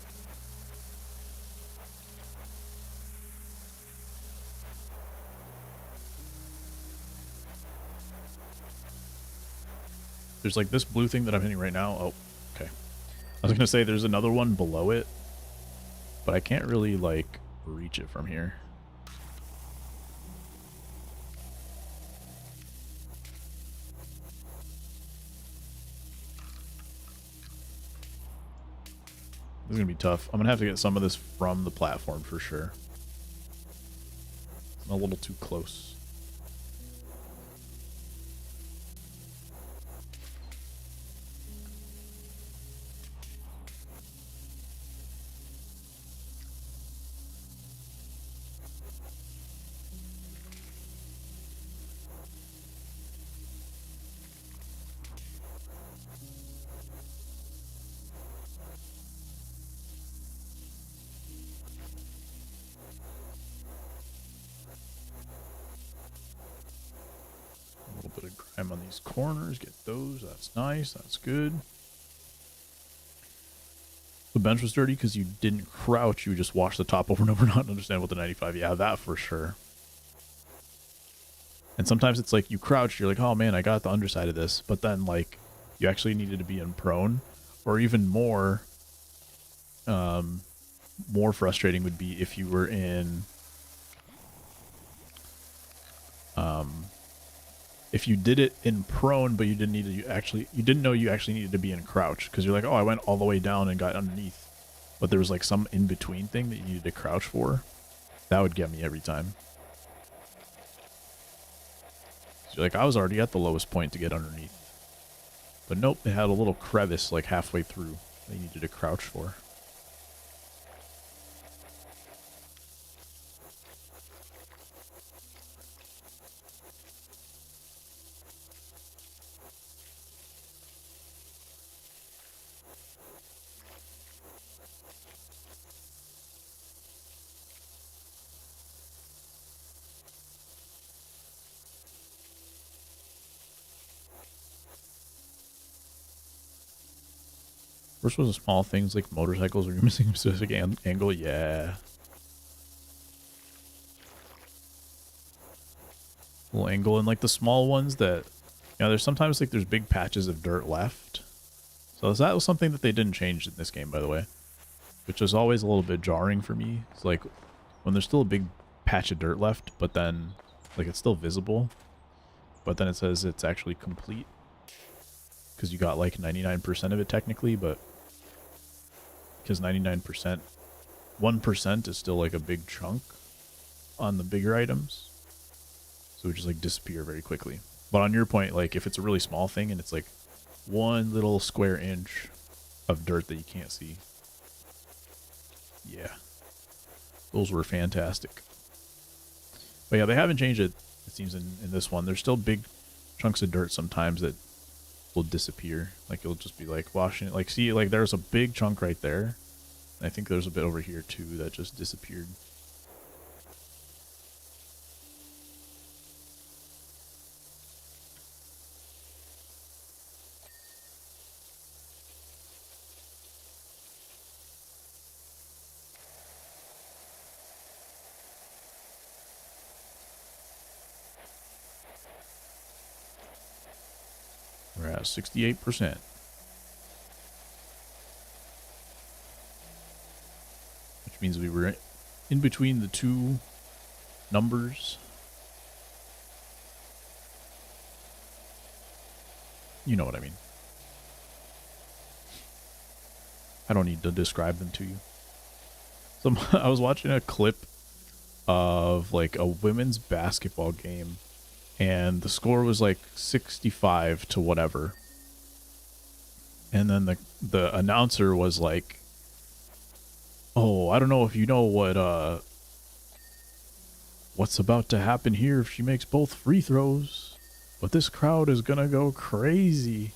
There's like this blue thing that I'm hitting right now. Oh, okay. I was gonna say there's another one below it, but I can't really like reach it from here. This is gonna be tough. I'm gonna have to get some of this from the platform for sure. I'm a little too close. Grime on these corners, get those. That's nice. That's good. The bench was dirty because you didn't crouch. You just washed the top over and over, not understand what the 95. Yeah, that for sure. And sometimes it's like you crouch, you're like, oh man, I got the underside of this. But then like you actually needed to be in prone, or even more frustrating would be if you were in, if you did it in prone, but you didn't need to you didn't know you actually needed to be in crouch, because you're like, oh, I went all the way down and got underneath, but there was like some in between thing that you needed to crouch for. That would get me every time. So you're like, I was already at the lowest point to get underneath, but nope, it had a little crevice like halfway through that you needed to crouch for. First was the small things like motorcycles where you're missing a specific angle. Yeah. Little angle, and like the small ones that, you know, there's sometimes like there's big patches of dirt left. So that was something that they didn't change in this game, by the way, which was always a little bit jarring for me. It's like when there's still a big patch of dirt left, but then like it's still visible, but then it says it's actually complete because you got like 99% of it technically, but because 99%, 1% is still like a big chunk on the bigger items. So it would just like disappear very quickly. But on your point, like if it's a really small thing and it's like one little square inch of dirt that you can't see. Yeah. Those were fantastic. But yeah, they haven't changed it, it seems, in this one. There's still big chunks of dirt sometimes that will disappear. Like you'll just be like washing it. Like see, like there's a big chunk right there. And I think there's a bit over here too that just disappeared. We're at 68%. Which means we were in between the two numbers. You know what I mean. I don't need to describe them to you. So I was watching a clip of like a women's basketball game, and the score was like 65 to whatever. And then the announcer was like, "Oh, I don't know if you know what's about to happen here if she makes both free throws, but this crowd is gonna go crazy."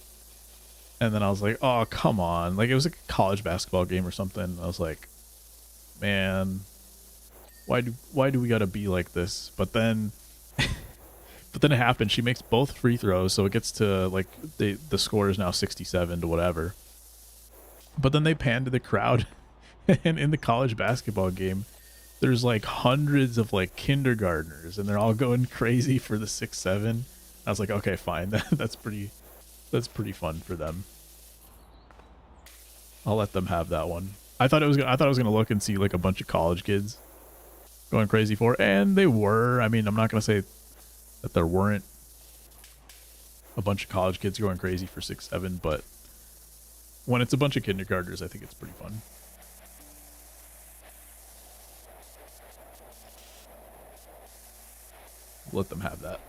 And then I was like, "Oh, come on!" Like it was like a college basketball game or something. I was like, "Man, why do we gotta be like this?" But then it happened. She makes both free throws, so it gets to like the score is now 67 to whatever. But then they pan to the crowd, and in the college basketball game, there's like hundreds of like kindergartners, and they're all going crazy for the 6-7. I was like, okay, fine, that's pretty fun for them. I'll let them have that one. I thought I was gonna look and see like a bunch of college kids going crazy for it, and they were. I mean, I'm not gonna say that there weren't a bunch of college kids going crazy for 6-7, but when it's a bunch of kindergartners, I think it's pretty fun. Let them have that.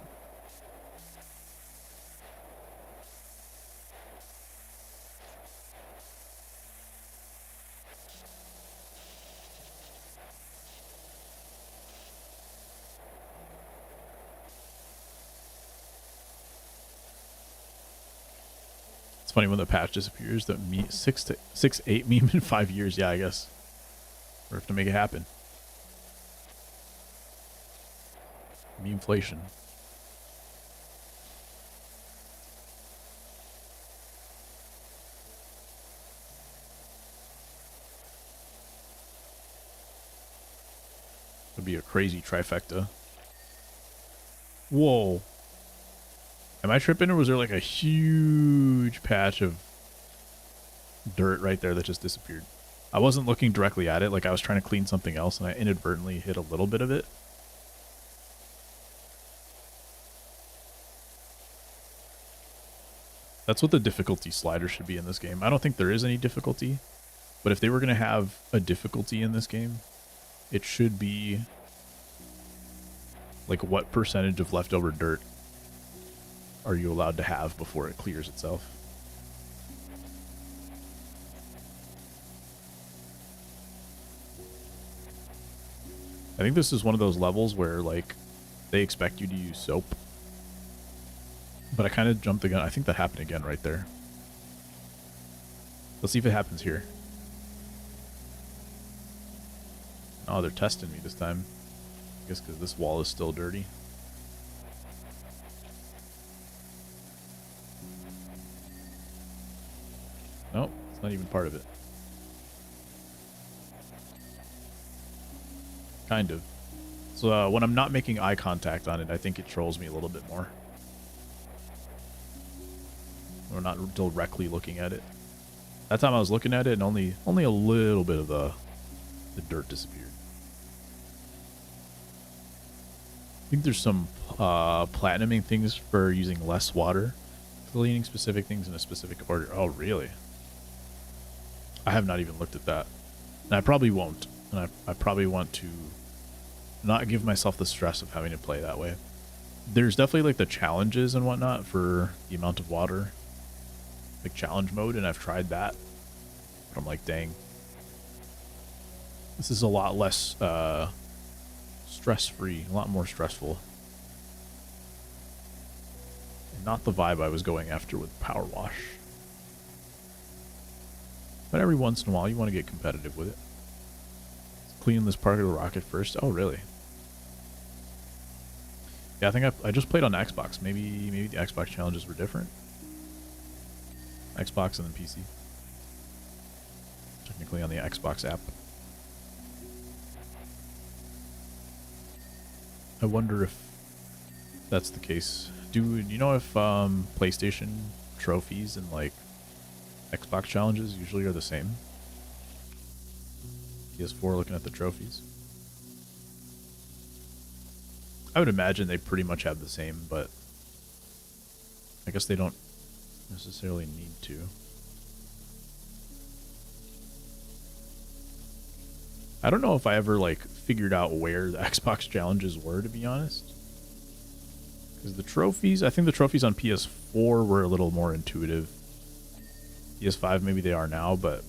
It's funny when the patch disappears. That 6-8 meme in 5 years. Yeah, I guess we have to make it happen. Memeflation. Would be a crazy trifecta. Whoa. Am I tripping, or was there like a huge patch of dirt right there that just disappeared? I wasn't looking directly at it. Like I was trying to clean something else and I inadvertently hit a little bit of it. That's what the difficulty slider should be in this game. I don't think there is any difficulty, but if they were going to have a difficulty in this game, it should be like what percentage of leftover dirt are you allowed to have before it clears itself. I think this is one of those levels where like they expect you to use soap. But I kind of jumped the gun. I think that happened again right there. Let's see if it happens here. Oh, they're testing me this time. I guess because this wall is still dirty. Nope, it's not even part of it. Kind of. So when I'm not making eye contact on it, I think it trolls me a little bit more. Or not directly looking at it. That time I was looking at it and only a little bit of the dirt disappeared. I think there's some platinuming things for using less water, cleaning specific things in a specific order. Oh, really? I have not even looked at that. And I probably won't. And I probably want to not give myself the stress of having to play that way. There's definitely like the challenges and whatnot for the amount of water. Like challenge mode, and I've tried that. But I'm like, dang. This is a lot less stress-free, a lot more stressful. And not the vibe I was going after with PowerWash. But every once in a while, you want to get competitive with it. Let's clean this part of the rocket first. Oh, really? Yeah, I think I just played on Xbox. Maybe the Xbox challenges were different. Xbox and then PC. Technically on the Xbox app. I wonder if that's the case. Do you know if PlayStation trophies and like Xbox challenges usually are the same? PS4 looking at the trophies. I would imagine they pretty much have the same, but I guess they don't necessarily need to. I don't know if I ever like figured out where the Xbox challenges were, to be honest. Because the trophies, I think the trophies on PS4 were a little more intuitive. PS5 maybe they are now, but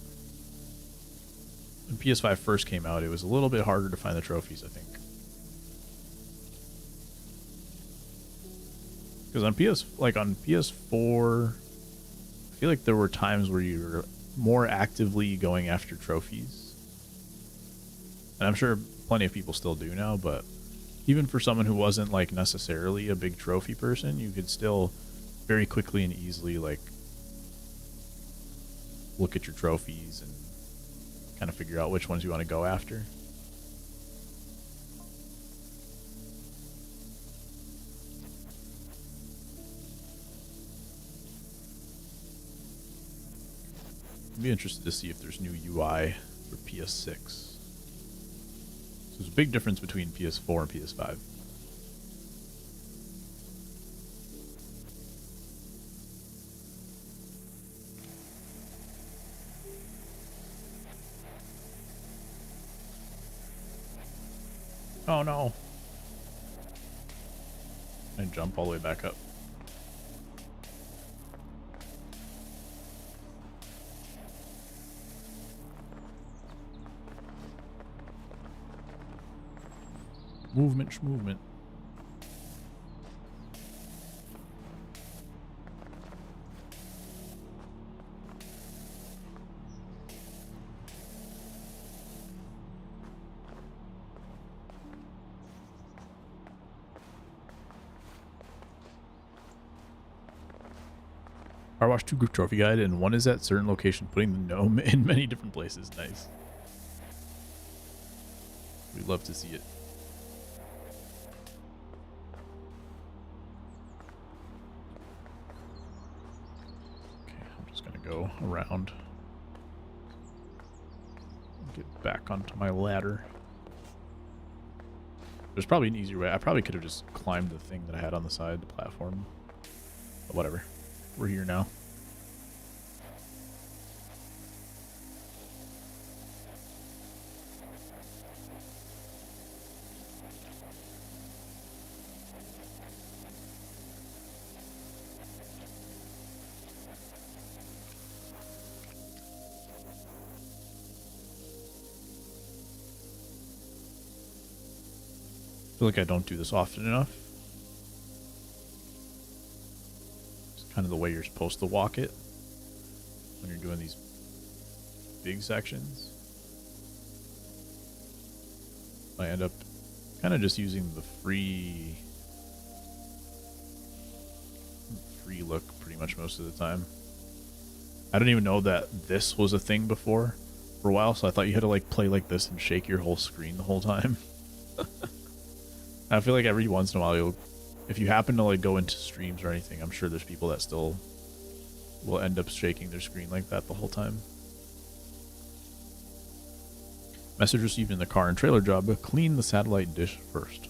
when PS5 first came out, it was a little bit harder to find the trophies, I think. Because on PS4, I feel like there were times where you were more actively going after trophies. And I'm sure plenty of people still do now, but even for someone who wasn't like necessarily a big trophy person, you could still very quickly and easily like look at your trophies and kind of figure out which ones you want to go after. I'd be interested to see if there's new UI for PS6. So there's a big difference between PS4 and PS5. Oh no. And jump all the way back up. Movement. PowerWash 2 group trophy guide, and one is at certain location, putting the gnome in many different places. Nice. We'd love to see it. go around. Get back onto my ladder. There's probably an easier way. I probably could have just climbed the thing that I had on the side, the platform. But whatever. We're here now. I feel like I don't do this often enough. It's kind of the way you're supposed to walk it when you're doing these big sections. I end up kind of just using the free look pretty much most of the time. I didn't even know that this was a thing before for a while, so I thought you had to like play like this and shake your whole screen the whole time. I feel like every once in a while, if you happen to like go into streams or anything, I'm sure there's people that still will end up shaking their screen like that the whole time. Message received in the car and trailer job. Clean the satellite dish first.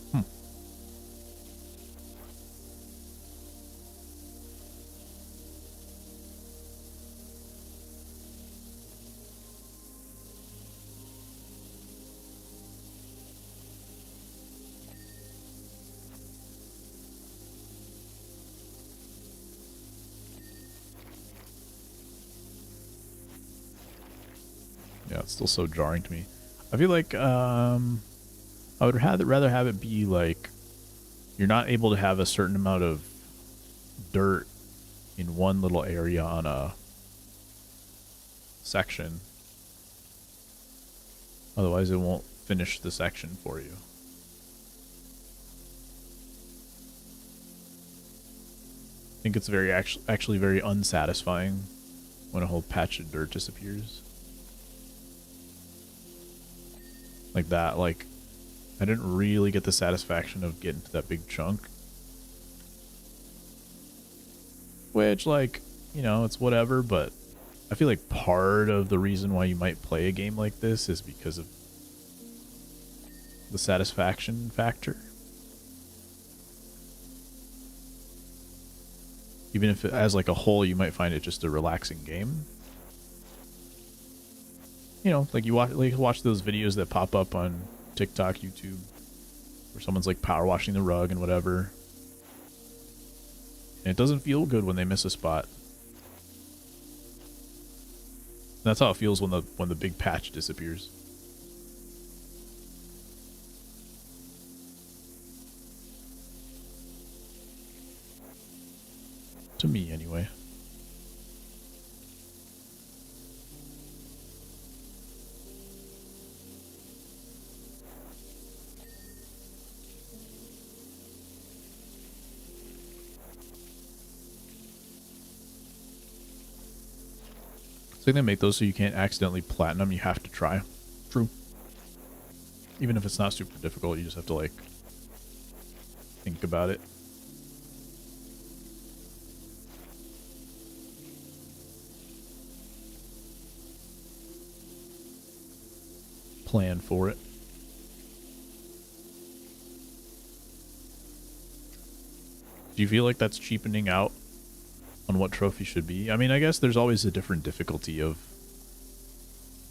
Yeah, it's still so jarring to me. I feel like I would rather have it be like you're not able to have a certain amount of dirt in one little area on a section. Otherwise, it won't finish the section for you. I think it's very actually very unsatisfying when a whole patch of dirt disappears. Like that, like, I didn't really get the satisfaction of getting to that big chunk. Which, like, you know, it's whatever, but I feel like part of the reason why you might play a game like this is because of the satisfaction factor. Even if it, as like a whole, you might find it just a relaxing game. You know, like you watch those videos that pop up on TikTok, YouTube, where someone's like power washing the rug and whatever. And it doesn't feel good when they miss a spot. That's how it feels when the big patch disappears. To me, anyway. So they make those so you can't accidentally platinum. You have to try. True. Even if it's not super difficult, you just have to like think about it. Plan for it. Do you feel like that's cheapening out on what trophy should be? I mean, I guess there's always a different difficulty of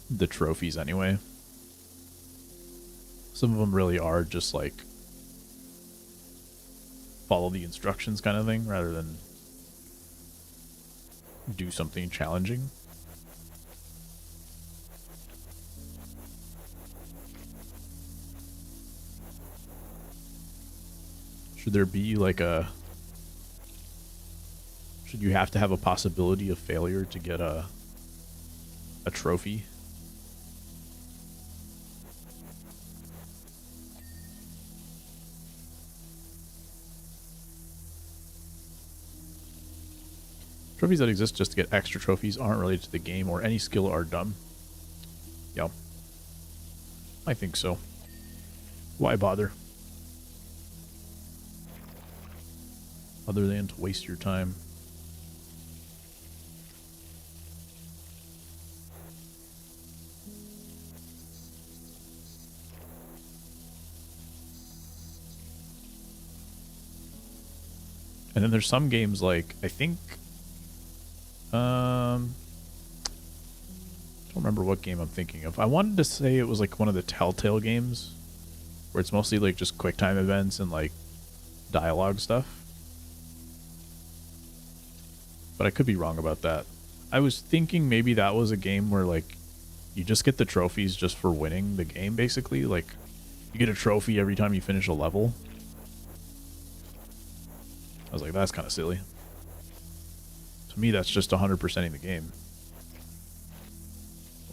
the trophies anyway. Some of them really are just like follow the instructions kind of thing rather than do something challenging. Should there be like a... Should you have to have a possibility of failure to get a trophy? Trophies that exist just to get extra trophies aren't related to the game or any skill are dumb. Yeah. I think so. Why bother? Other than to waste your time. And then there's some games like, I think, don't remember what game I'm thinking of. I wanted to say it was like one of the Telltale games where it's mostly like just quick time events and like dialogue stuff. But I could be wrong about that. I was thinking maybe that was a game where like you just get the trophies just for winning the game, basically. Like you get a trophy every time you finish a level. I was like, that's kind of silly. To me, that's just 100%ing the game.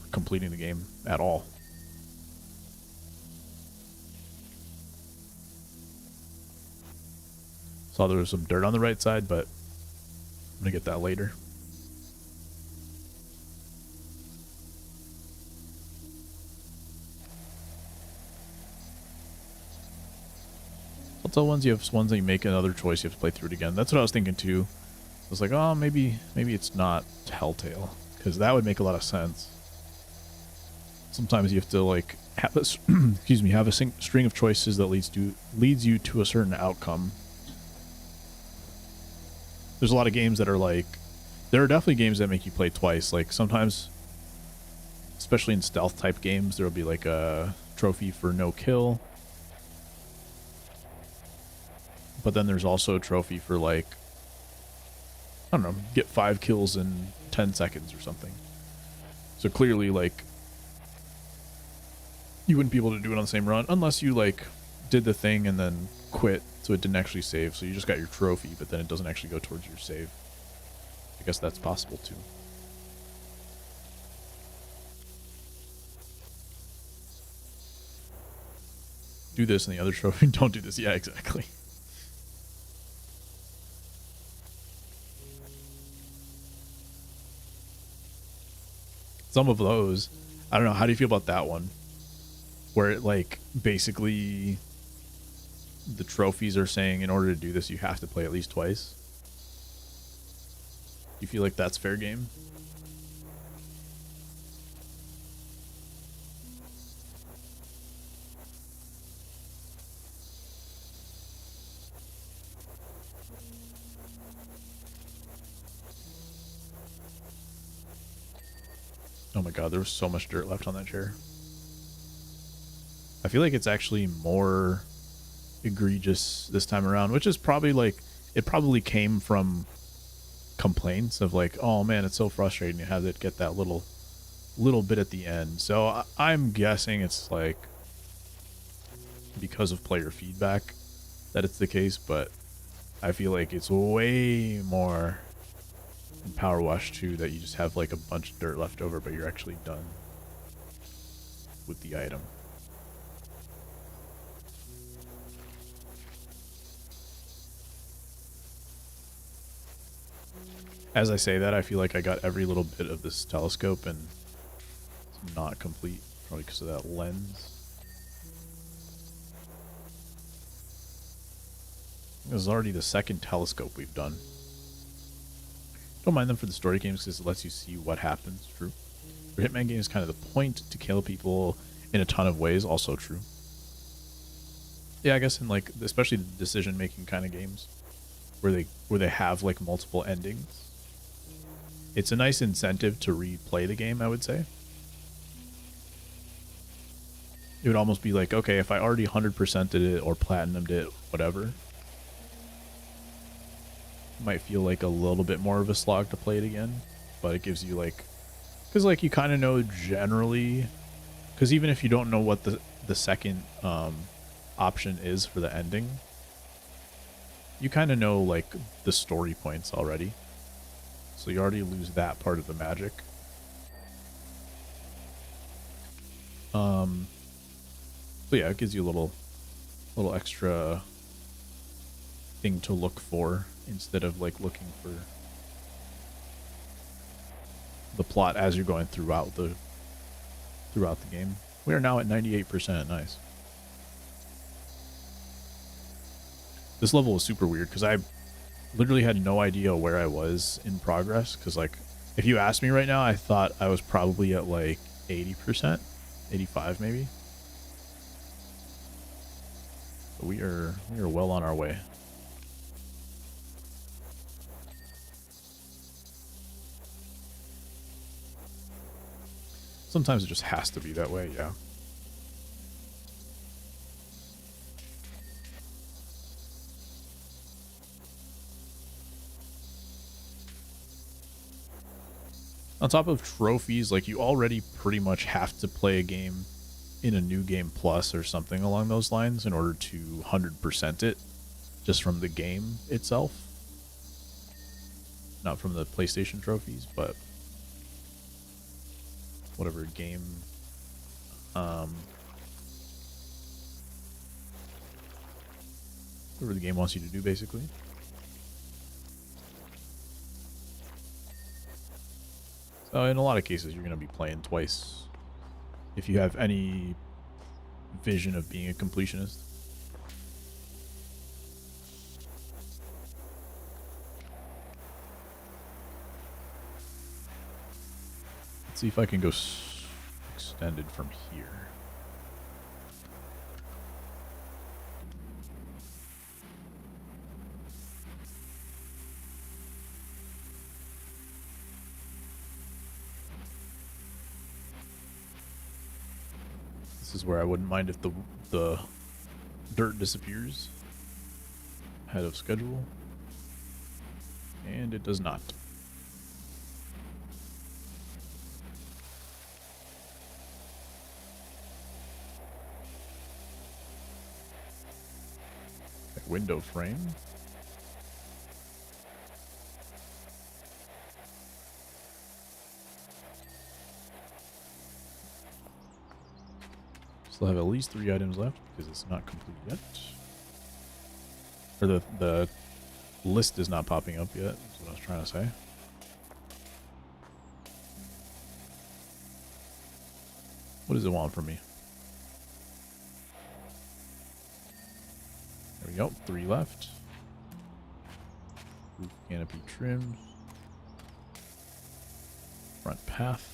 Or completing the game at all. Saw there was some dirt on the right side, but I'm going to get that later. Telltale ones, you have ones that you make another choice, you have to play through it again. That's what I was thinking too. I was like, oh, maybe it's not Telltale, because that would make a lot of sense. Sometimes you have to like have a, excuse me, have a string of choices that leads you to a certain outcome. There's a lot of games that are like, there are definitely games that make you play twice. Like sometimes, especially in stealth type games, there will be like a trophy for no kill. But then there's also a trophy for like, I don't know, get 5 kills in 10 seconds or something. So clearly like, you wouldn't be able to do it on the same run unless you like did the thing and then quit so it didn't actually save. So you just got your trophy, but then it doesn't actually go towards your save. I guess that's possible too. Do this and the other trophy. Don't do this. Yeah, exactly. Some of those, I don't know. How do you feel about that one? Where it like basically the trophies are saying in order to do this, you have to play at least twice. You feel like that's fair game? Oh my god, there was so much dirt left on that chair. I feel like it's actually more egregious this time around, which is probably like, it probably came from complaints of like, oh man, it's so frustrating to have it get that little bit at the end. So I'm guessing it's like because of player feedback that it's the case, but I feel like it's way more in PowerWash 2 that you just have like a bunch of dirt left over, but you're actually done with the item. As I say that, I feel like I got every little bit of this telescope and it's not complete, probably because of that lens. This is already the second telescope we've done. Don't mind them for the story games because it lets you see what happens. True. For Hitman games, kind of the point to kill people in a ton of ways. Also true. Yeah, I guess in like, especially the decision-making kind of games where they have like multiple endings. It's a nice incentive to replay the game, I would say. It would almost be like, okay, if I already 100%ed it or platinumed it, whatever, might feel like a little bit more of a slog to play it again, but it gives you like, because like you kind of know generally, because even if you don't know what the second option is for the ending, you kind of know like the story points already, so you already lose that part of the magic. So yeah, it gives you a little extra thing to look for instead of like looking for the plot as you're going throughout the game. We are now at 98%. Nice. This level was super weird because I literally had no idea where I was in progress, because like if you asked me right now, I thought I was probably at like 80%, 85 maybe. But we are well on our way. Sometimes it just has to be that way, yeah. On top of trophies, like, you already pretty much have to play a game in a new game plus or something along those lines in order to 100% it just from the game itself. Not from the PlayStation trophies, but whatever game whatever the game wants you to do, basically. So in a lot of cases, you're going to be playing twice if you have any vision of being a completionist. Let's see if I can go extended from here. This is where I wouldn't mind if the dirt disappears ahead of schedule. And it does not. Window frame. Still have at least 3 items left because it's not complete yet. Or the list is not popping up yet, is what I was trying to say. What does it want from me? There we go, 3 left. Roof canopy trimmed. Front path.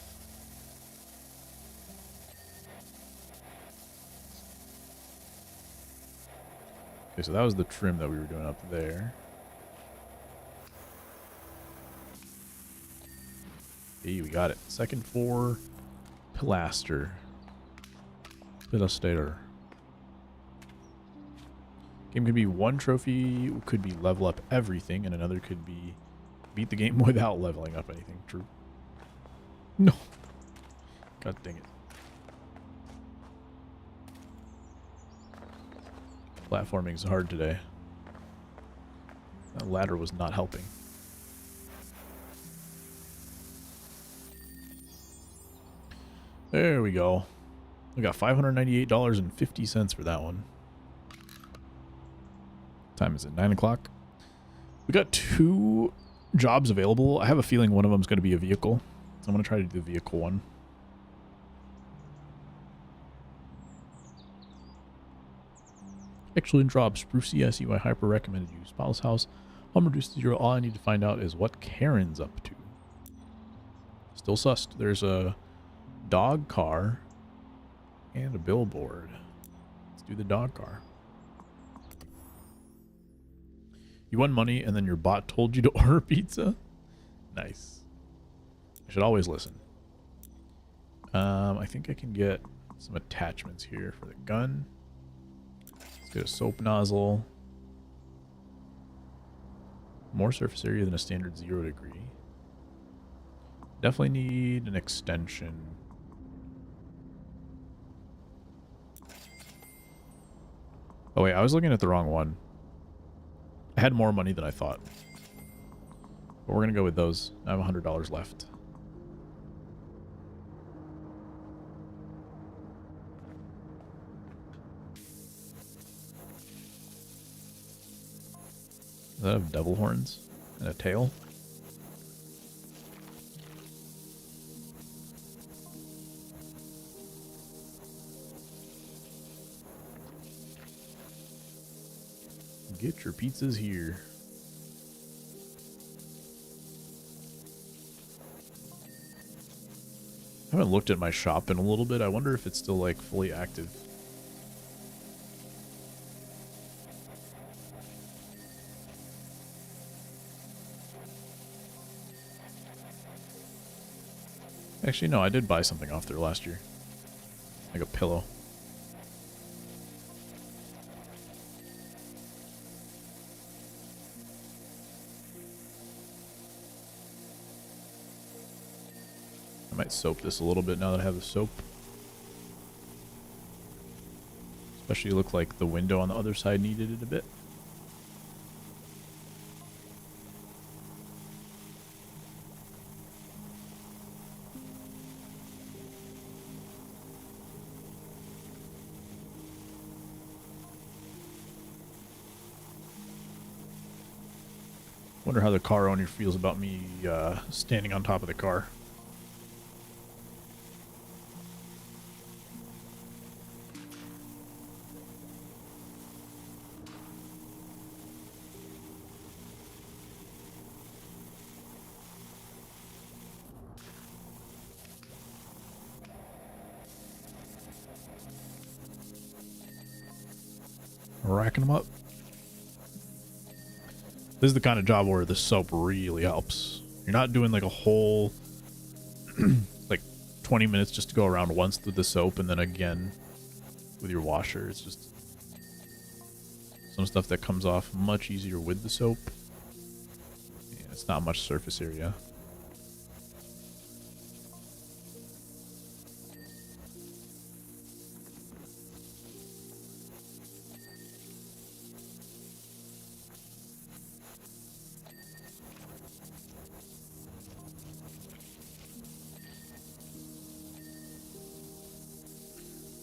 Okay, so that was the trim that we were doing up there. Hey, we got it. Second floor pilaster. Pilaster. Game could be 1 trophy, could be level up everything, and another could be beat the game without leveling up anything. True. No. God dang it. Platforming is hard today. That ladder was not helping. There we go. We got $598.50 for that one. Time is it? 9 o'clock. We got 2 jobs available. I have a feeling one of them is going to be a vehicle. So I'm going to try to do the vehicle one. Excellent job, Spruce CSU. I hyper recommended you. Spouse house. I'm reduced to 0. All I need to find out is what Karen's up to. Still sussed. There's a dog car and a billboard. Let's do the dog car. You won money and then your bot told you to order pizza? Nice. I should always listen. I think I can get some attachments here for the gun. Let's get a soap nozzle. More surface area than a standard 0 degree. Definitely need an extension. Oh wait, I was looking at the wrong one. I had more money than I thought. But we're going to go with those. I have $100 left. Does that have devil horns and a tail? Get your pizzas here. I haven't looked at my shop in a little bit. I wonder if it's still like fully active. Actually, no, I did buy something off there last year. Like a pillow. I might soap this a little bit now that I have the soap. Especially look like the window on the other side needed it a bit. Wonder how the car owner feels about me standing on top of the car. Racking them up. This is the kind of job where the soap really helps. You're not doing like a whole like 20 minutes just to go around once with the soap and then again with your washer. It's just some stuff that comes off much easier with the soap. Yeah, it's not much surface area.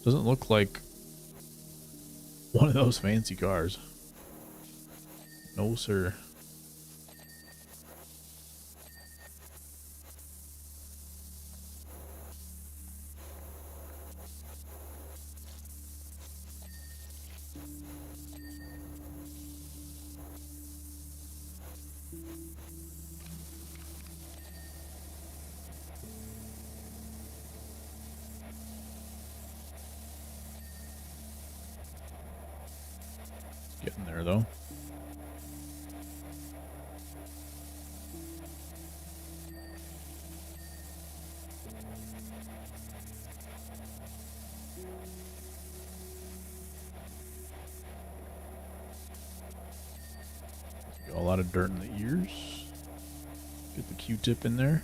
Doesn't look like one of those fancy cars. No, sir. Getting there, though. Got a lot of dirt in the ears. Get the Q-tip in there.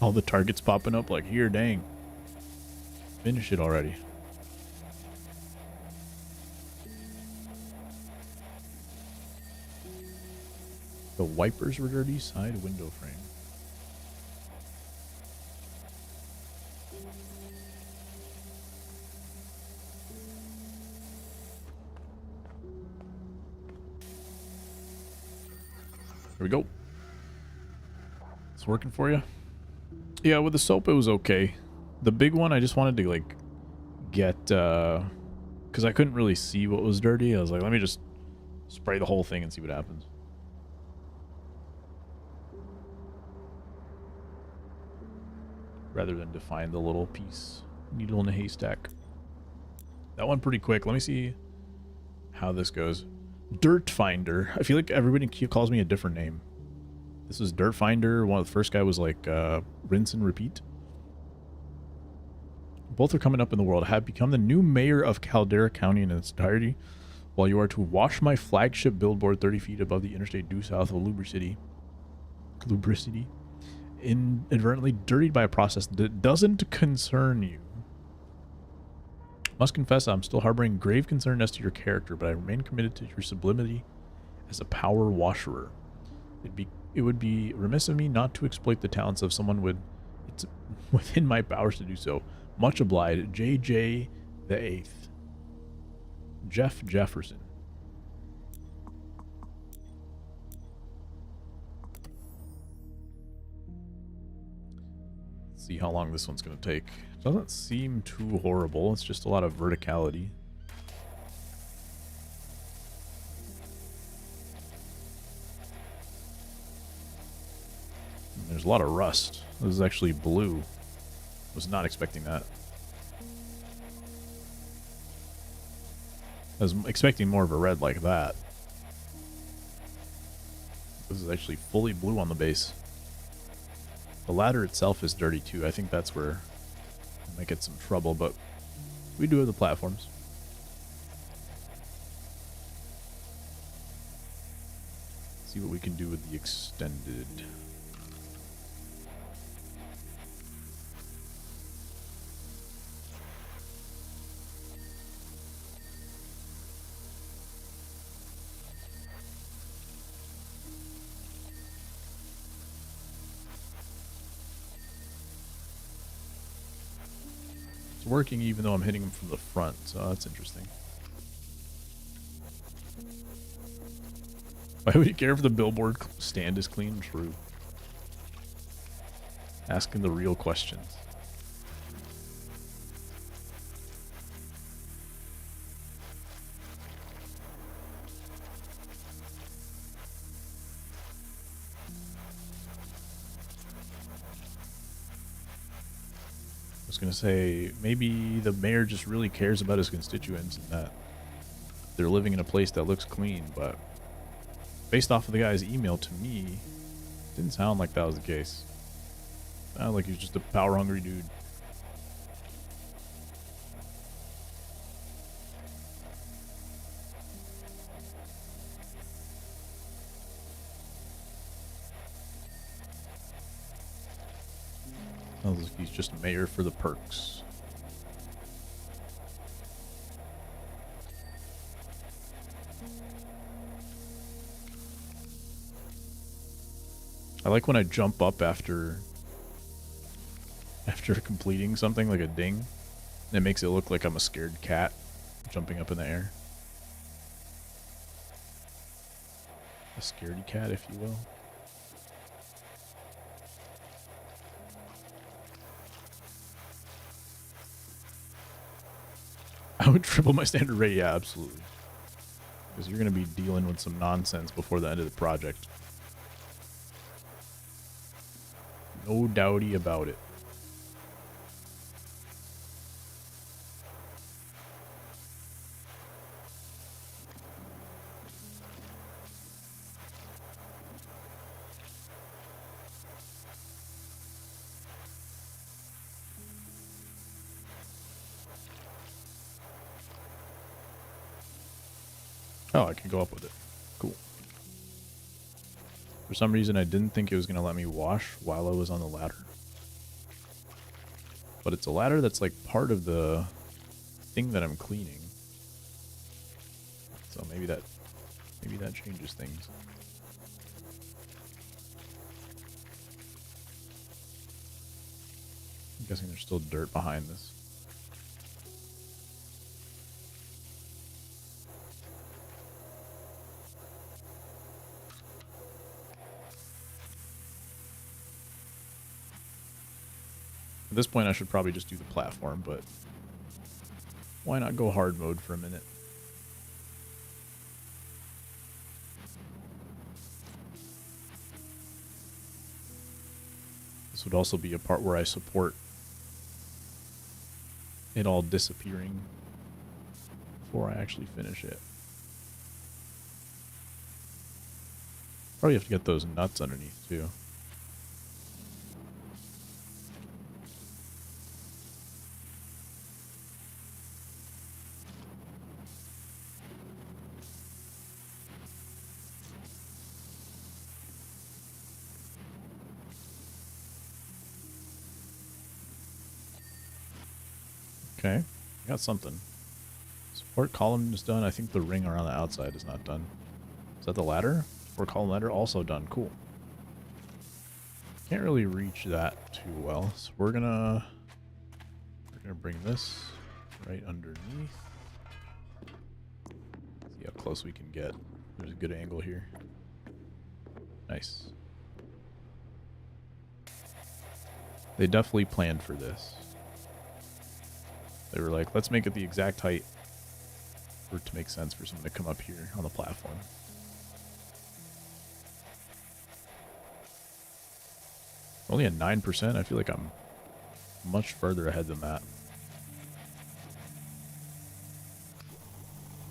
All the targets popping up like, here, dang. Finish it already. The wipers were dirty, side window frame. Here we go. It's working for you? Yeah, with the soap, it was okay. The big one, I just wanted to, like, get, because I couldn't really see what was dirty. I was like, let me just spray the whole thing and see what happens. Rather than define the little piece, needle in a haystack. That one pretty quick. Let me see how this goes. Dirt Finder. I feel like everybody calls me a different name. This is Dirt Finder. One of the first guy was like rinse and repeat. Both are coming up in the world. I have become the new mayor of Caldera County in its entirety, while you are to wash my flagship billboard 30 feet above the interstate due south of Lubricity, inadvertently dirtied by a process that doesn't concern you. Must confess, I'm still harboring grave concern as to your character, but I remain committed to your sublimity as a power washerer. It would be remiss of me not to exploit the talents of someone it's within my powers to do so. Much obliged, JJ the 8th. Jeff Jefferson. Let's see how long this one's going to take. Doesn't seem too horrible. It's just a lot of verticality. There's a lot of rust. This is actually blue. Was not expecting that. I was expecting more of a red like that. This is actually fully blue on the base. The ladder itself is dirty too. I think that's where I might get some trouble, but we do have the platforms. See what we can do with the extended. It's working even though I'm hitting him from the front, so that's interesting. Why would you care if the billboard stand is clean? True. Asking the real questions. I was going to say, maybe the mayor just really cares about his constituents and that they're living in a place that looks clean, but based off of the guy's email to me, it didn't sound like that was the case. Sounded like he's just a power-hungry dude. Sounds like he's just mayor for the perks. I like when I jump up after completing something, like a ding, and it makes it look like I'm a scared cat jumping up in the air. A scaredy cat, if you will. I would triple my standard rate, yeah, absolutely. Because you're going to be dealing with some nonsense before the end of the project. No doubty about it. Oh, I can go up with it. Cool. For some reason, I didn't think it was going to let me wash while I was on the ladder. But it's a ladder that's like part of the thing that I'm cleaning. So maybe that changes things. I'm guessing there's still dirt behind this. At this point, I should probably just do the platform, but why not go hard mode for a minute? This would also be a part where I support it all disappearing before I actually finish it. Probably have to get those nuts underneath, too. Okay, got something. Support column is done. I think the ring around the outside is not done. Is that the ladder? Support column ladder also done. Cool. Can't really reach that too well, so we're gonna bring this right underneath. See how close we can get. There's a good angle here. Nice. They definitely planned for this. They were like, let's make it the exact height for it to make sense for someone to come up here on the platform. Only at 9%, I feel like I'm much further ahead than that.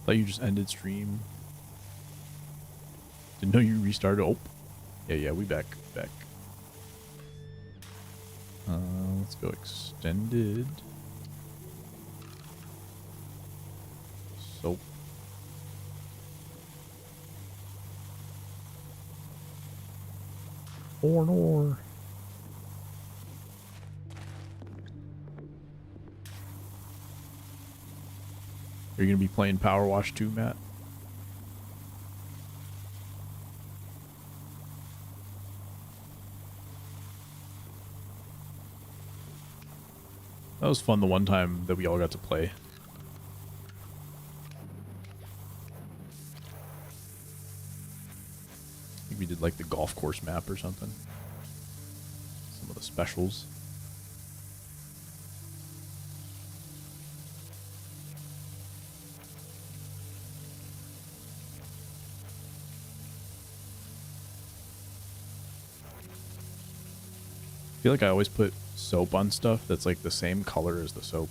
Thought you just ended stream. Didn't know you restarted. Oh. Yeah, we back. Let's go extended. Soap. Or. Are you going to be playing PowerWash 2, Matt? That was fun the one time that we all got to play. I think we did like the golf course map or something. Some of the specials. I feel like I always put soap on stuff that's like the same color as the soap.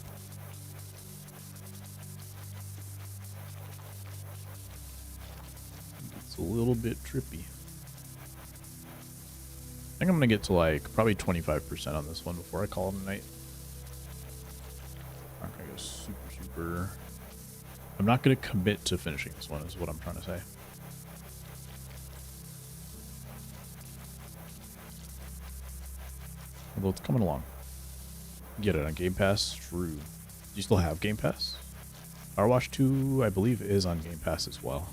It's a little bit trippy. I think I'm gonna get to like probably 25% on this one before I call it a night. I'm not gonna go super. I'm not gonna commit to finishing this one, is what I'm trying to say. Although it's coming along. Get it on Game Pass? True. Do you still have Game Pass? PowerWash 2, I believe, is on Game Pass as well.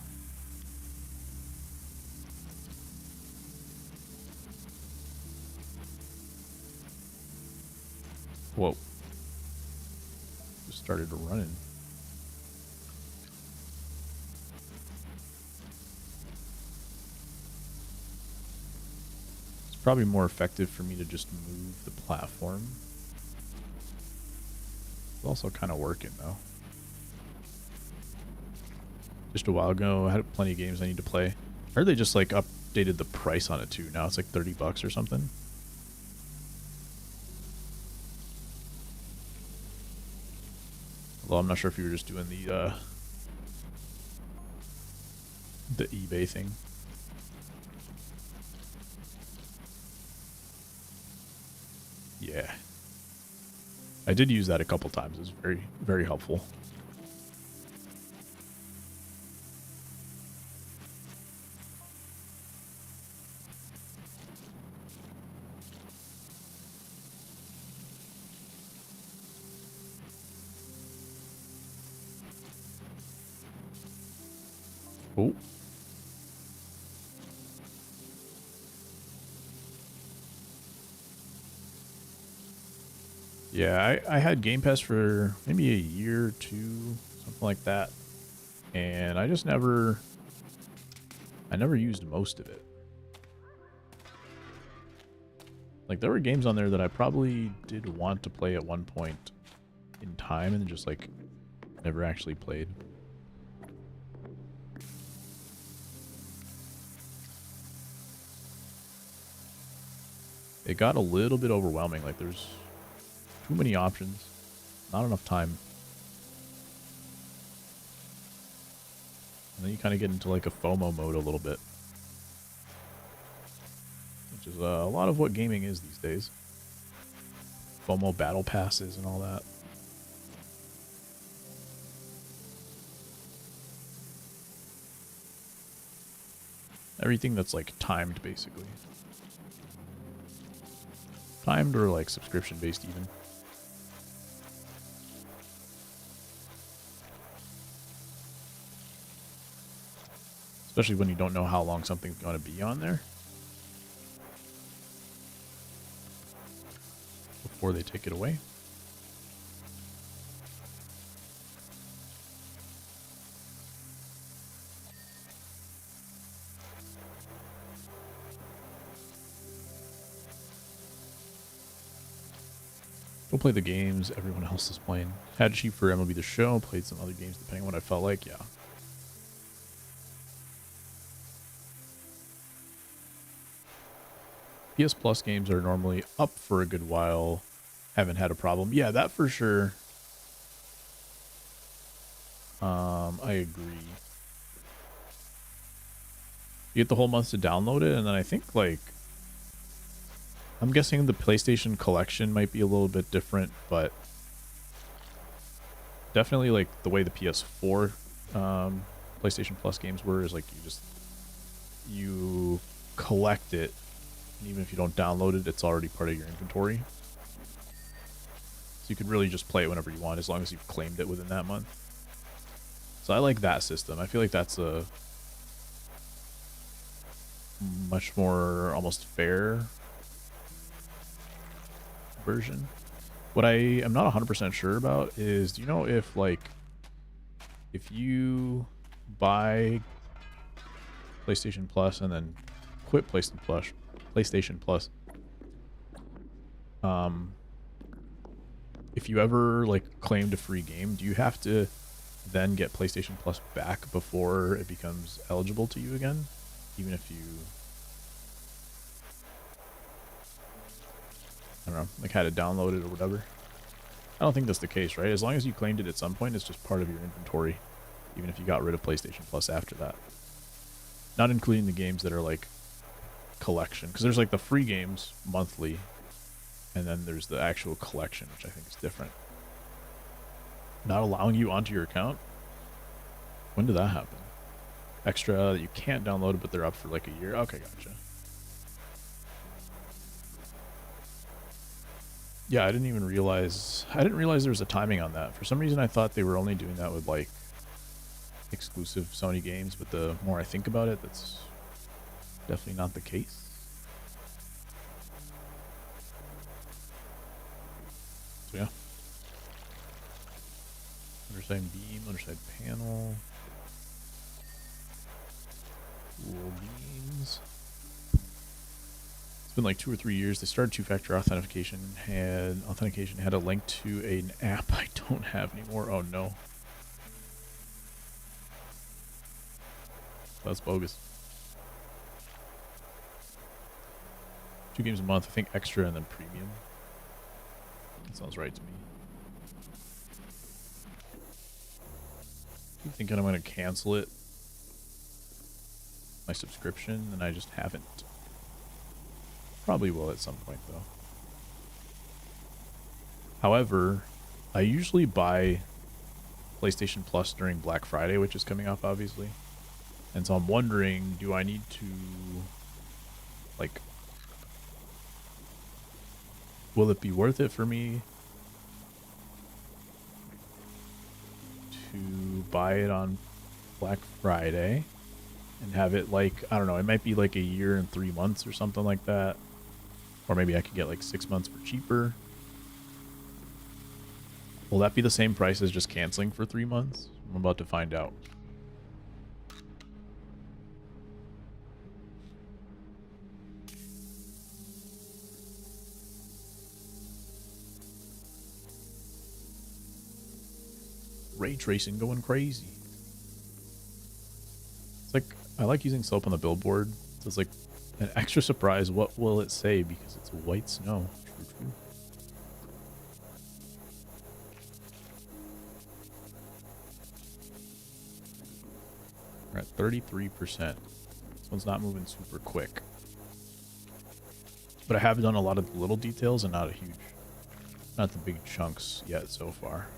Whoa. Just started running. It's probably more effective for me to just move the platform. It's also kind of working, though. Just a while ago, I had plenty of games I need to play. I heard they just, like, updated the price on it, too. Now it's, like, $30 or something. Although I'm not sure if you were just doing the eBay thing. Yeah. I did use that a couple times. It was very, very helpful. Oh. Yeah, I had Game Pass for maybe a year or two, something like that. And I just never used most of it. Like, there were games on there that I probably did want to play at one point in time and just, like, never actually played. It got a little bit overwhelming. Like, there's too many options, not enough time. And then you kind of get into like a FOMO mode a little bit, which is a lot of what gaming is these days. FOMO battle passes and all that. Everything that's like timed, basically. Timed or like subscription based even. Especially when you don't know how long something's going to be on there. Before they take it away. Go play the games everyone else is playing. Had Sheep for MLB The Show. Played some other games depending on what I felt like. Yeah. PS Plus games are normally up for a good while. Haven't had a problem. Yeah, that for sure. I agree. You get the whole month to download it, and then I think, like, I'm guessing the PlayStation collection might be a little bit different, but definitely, like, the way the PS4 PlayStation Plus games were is, like, you collect it, and even if you don't download it, it's already part of your inventory. So you could really just play it whenever you want, as long as you've claimed it within that month. So I like that system. I feel like that's a much more almost fair version. What I am not 100% sure about is, do you know if, like, if you buy PlayStation Plus and then quit PlayStation Plus, if you ever, like, claimed a free game, do you have to then get PlayStation Plus back before it becomes eligible to you again? Even if you, I don't know, like, had it downloaded or whatever? I don't think that's the case, right? As long as you claimed it at some point, it's just part of your inventory, even if you got rid of PlayStation Plus after that. Not including the games that are, like, collection. Because there's, like, the free games monthly, and then there's the actual collection, which I think is different. Not allowing you onto your account? When did that happen? Extra that you can't download it, but they're up for, like, a year? Okay, gotcha. Yeah, I didn't realize there was a timing on that. For some reason, I thought they were only doing that with, like, exclusive Sony games, but the more I think about it, that's definitely not the case. So yeah. Underside beam, underside panel. Cool beams. It's been like 2 or 3 years. They started two-factor authentication. Had a link to an app I don't have anymore. Oh no. That's bogus. 2 games a month, I think extra and then premium. That sounds right to me. I'm thinking I'm going to cancel it. My subscription, and I just haven't. Probably will at some point though. However, I usually buy PlayStation Plus during Black Friday, which is coming up obviously. And so I'm wondering, do I need to, like, will it be worth it for me to buy it on Black Friday and have it, like, I don't know, it might be like a year and 3 months or something like that. Or maybe I could get like 6 months for cheaper. Will that be the same price as just canceling for 3 months? I'm about to find out. Ray tracing going crazy. It's like, I like using soap on the billboard. So it's like an extra surprise. What will it say? Because it's white snow. True, true. We're at 33%. This one's not moving super quick. But I have done a lot of the little details and not the big chunks yet so far.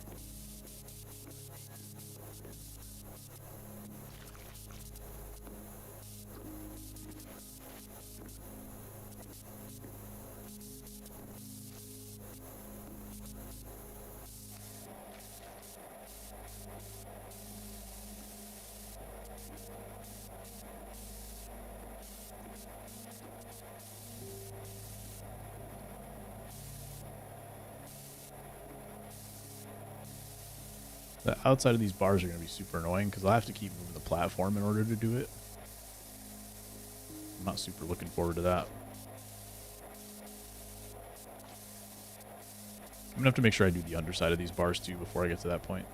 The outside of these bars are going to be super annoying because I'll have to keep moving the platform in order to do it. I'm not super looking forward to that. I'm going to have to make sure I do the underside of these bars too before I get to that point.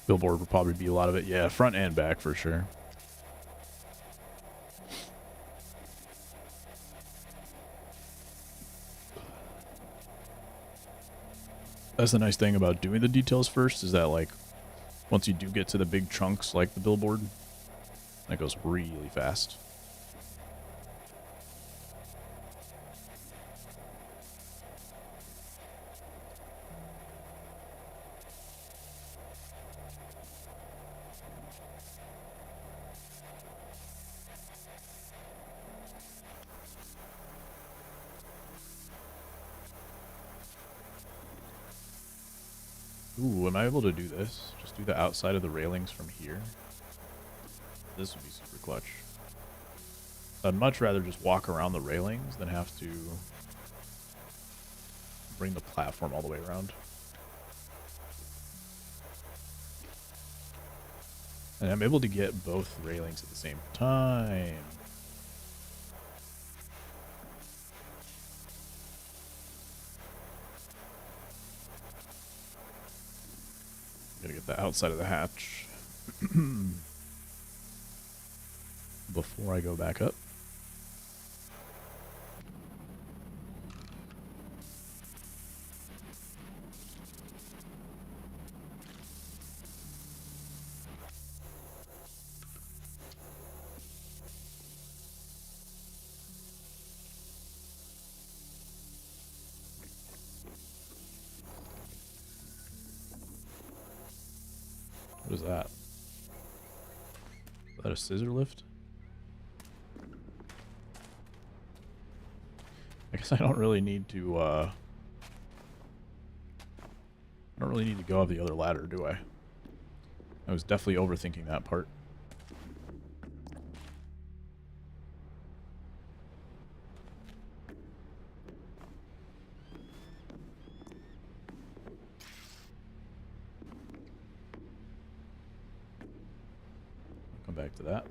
Billboard would probably be a lot of it. Yeah, front and back for sure. That's the nice thing about doing the details first, is that, like, once you do get to the big chunks like the billboard, that goes really fast. Ooh, am I able to do this? Just do the outside of the railings from here? This would be super clutch. I'd much rather just walk around the railings than have to bring the platform all the way around. And I'm able to get both railings at the same time. Gotta get the outside of the hatch before I go back up. What is that? Is that a scissor lift? I guess I don't really need to, I don't really need to go up the other ladder, do I? I was definitely overthinking that part. Come back to that.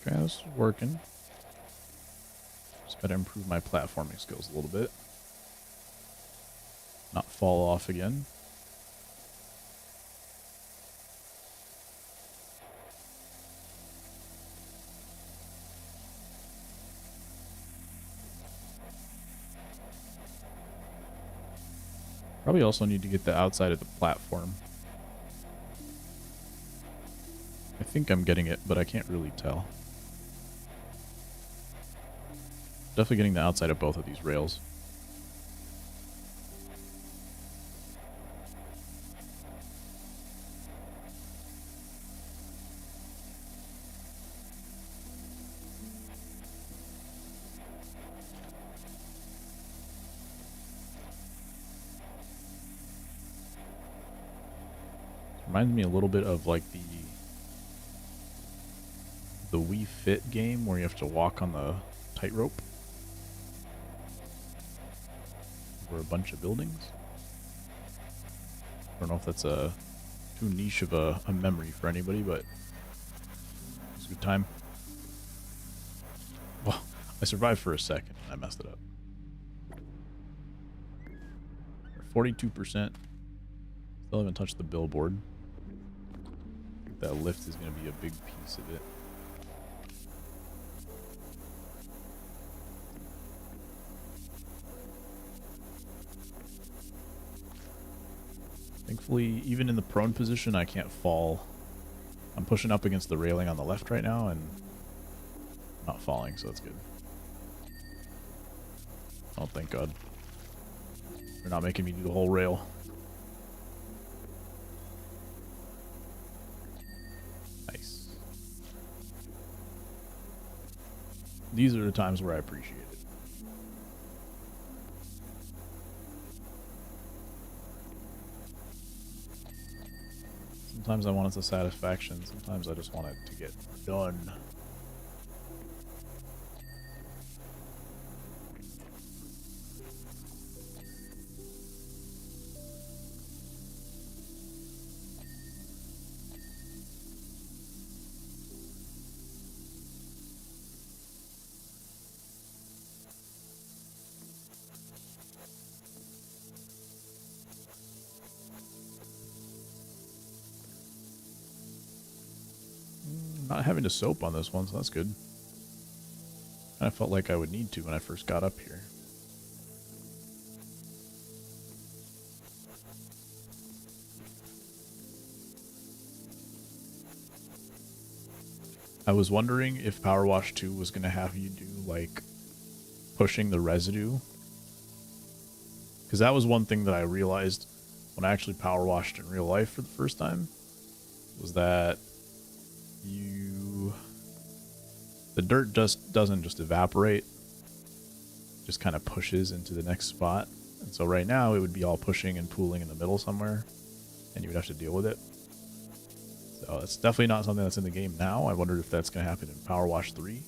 Okay, this is working. Just gotta improve my platforming skills a little bit. Not fall off again. Probably also need to get the outside of the platform. I think I'm getting it, but I can't really tell. Definitely getting the outside of both of these rails. Reminds me a little bit of like the Wii Fit game where you have to walk on the tightrope over a bunch of buildings. I don't know if that's a too niche of a memory for anybody, but it's a good time. Well, I survived for a second and I messed it up. 42%. Still haven't touched the billboard. I think that lift is going to be a big piece of it. Thankfully, even in the prone position, I can't fall. I'm pushing up against the railing on the left right now and not falling, so that's good. Oh, thank God. They're not making me do the whole rail. Nice. These are the times where I appreciate it. Sometimes I want it to satisfaction, sometimes I just want it to get done. not having to soap on this one, so that's good. I felt like I would need to when I first got up here. I was wondering if PowerWash 2 was going to have you do, like, pushing the residue. Because that was one thing that I realized when I actually power washed in real life for the first time. Was that the dirt just doesn't just evaporate. It just kind of pushes into the next spot. And so right now it would be all pushing and pooling in the middle somewhere. And you would have to deal with it. So it's definitely not something that's in the game now. I wondered if that's going to happen in PowerWash 3.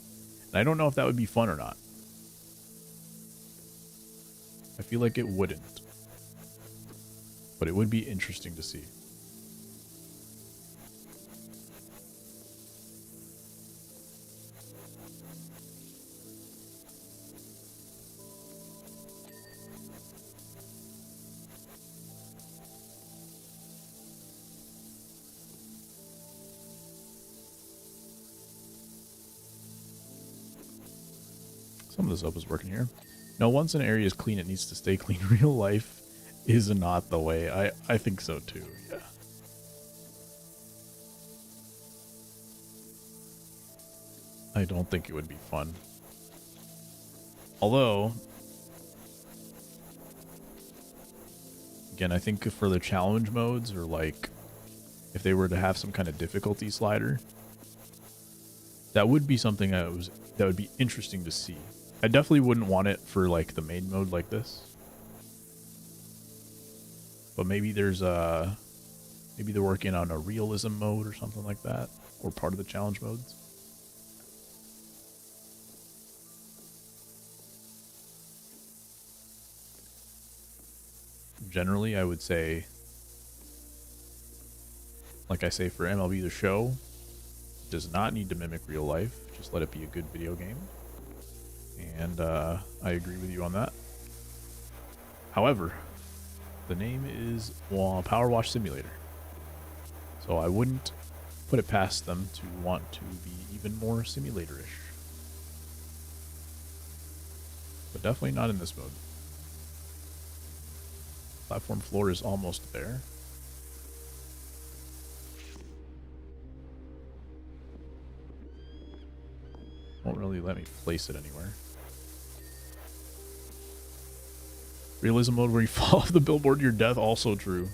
And I don't know if that would be fun or not. I feel like it wouldn't. But it would be interesting to see. Some of the soap is working here. No, once an area is clean, it needs to stay clean. Real life is not the way. I think so too, yeah. I don't think it would be fun. Although, again, I think for the challenge modes, or like if they were to have some kind of difficulty slider, that would be something that would be interesting to see. I definitely wouldn't want it for like the main mode like this. But maybe there's maybe they're working on a realism mode or something like that, or part of the challenge modes. Generally, I would say, like I say for MLB The Show, it does not need to mimic real life. Just let it be a good video game. And I agree with you on that. However, the name is PowerWash Simulator. So I wouldn't put it past them to want to be even more simulator-ish. But definitely not in this mode. Platform floor is almost there. Won't really let me place it anywhere. Realism mode where you fall off the billboard to your death, also true.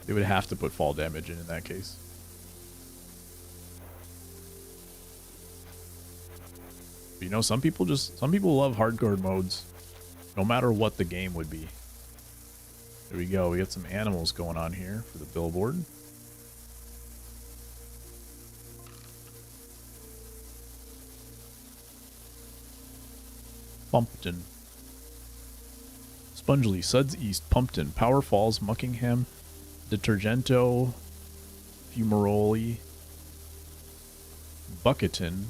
They would have to put fall damage in that case. But you know, some people love hardcore modes, no matter what the game would be. There we go. We got some animals going on here for the billboard. Pumpton. Spongely, Suds East, Pumpton, Power Falls, Muckingham, Detergento, Fumaroli, Bucketon,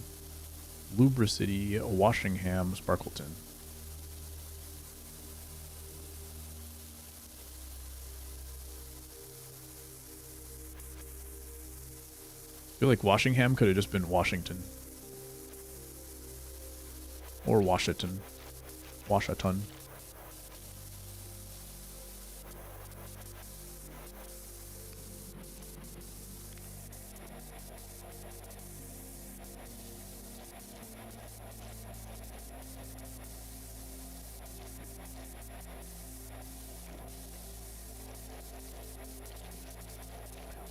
Lubricity, Washingham, Sparkleton. I feel like Washingham could have just been Washington. Or Washington. Washington.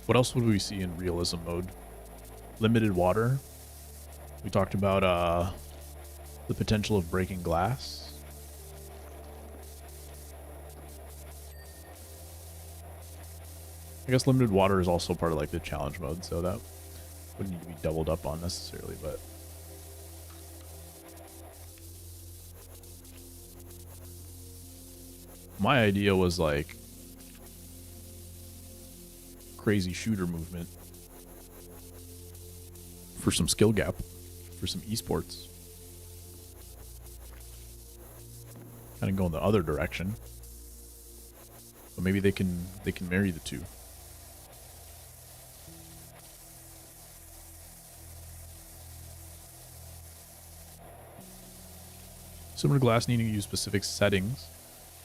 What else would we see in realism mode? Limited water. We talked about the potential of breaking glass. I guess limited water is also part of like the challenge mode, so that wouldn't need to be doubled up on necessarily, but my idea was like crazy shooter movement for some skill gap, for some esports. Kind of going the other direction. But maybe they can marry the two. Similar glass needing to use specific settings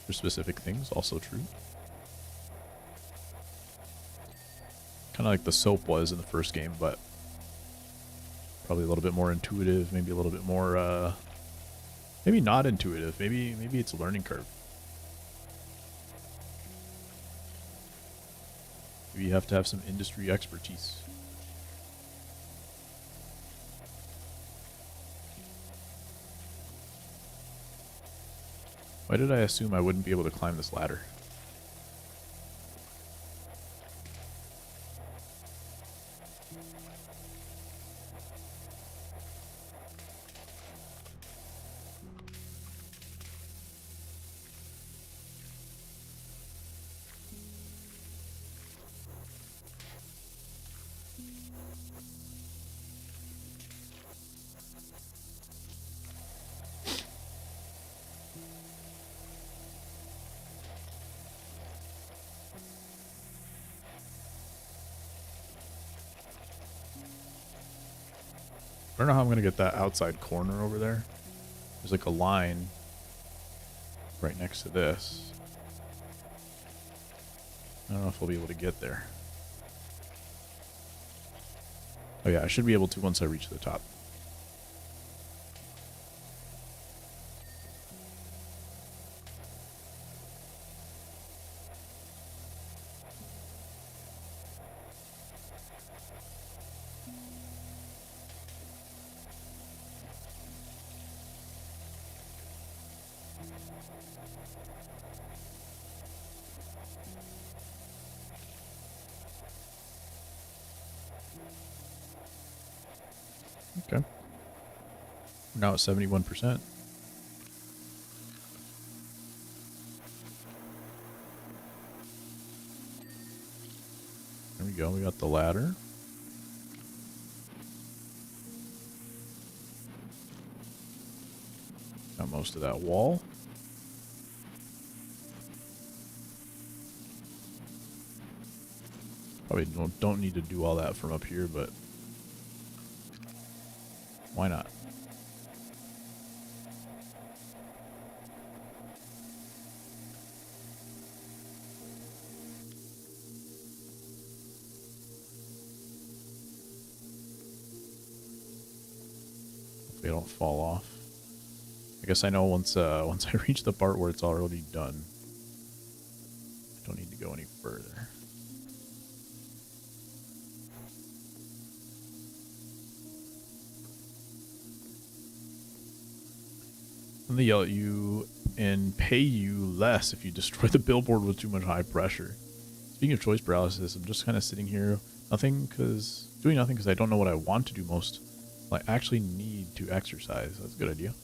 for specific things, also true. Kind of like the soap was in the first game, but probably a little bit more intuitive, maybe a little bit more, maybe not intuitive. Maybe it's a learning curve. Maybe you have to have some industry expertise. Why did I assume I wouldn't be able to climb this ladder? I don't know how I'm going to get that outside corner over there. There's like a line right next to this. I don't know if I'll be able to get there. Oh yeah, I should be able to once I reach the top. Okay. We're now at 71%. There we go. We got the ladder. Got most of that wall. Probably don't need to do all that from up here, but why not? Hopefully I don't fall off. I guess I know once I reach the part where it's already done, I don't need to go any further. And they yell at you and pay you less if you destroy the billboard with too much high pressure. Speaking of choice paralysis, I'm just kind of sitting here, doing nothing because I don't know what I want to do most. I actually need to exercise. That's a good idea.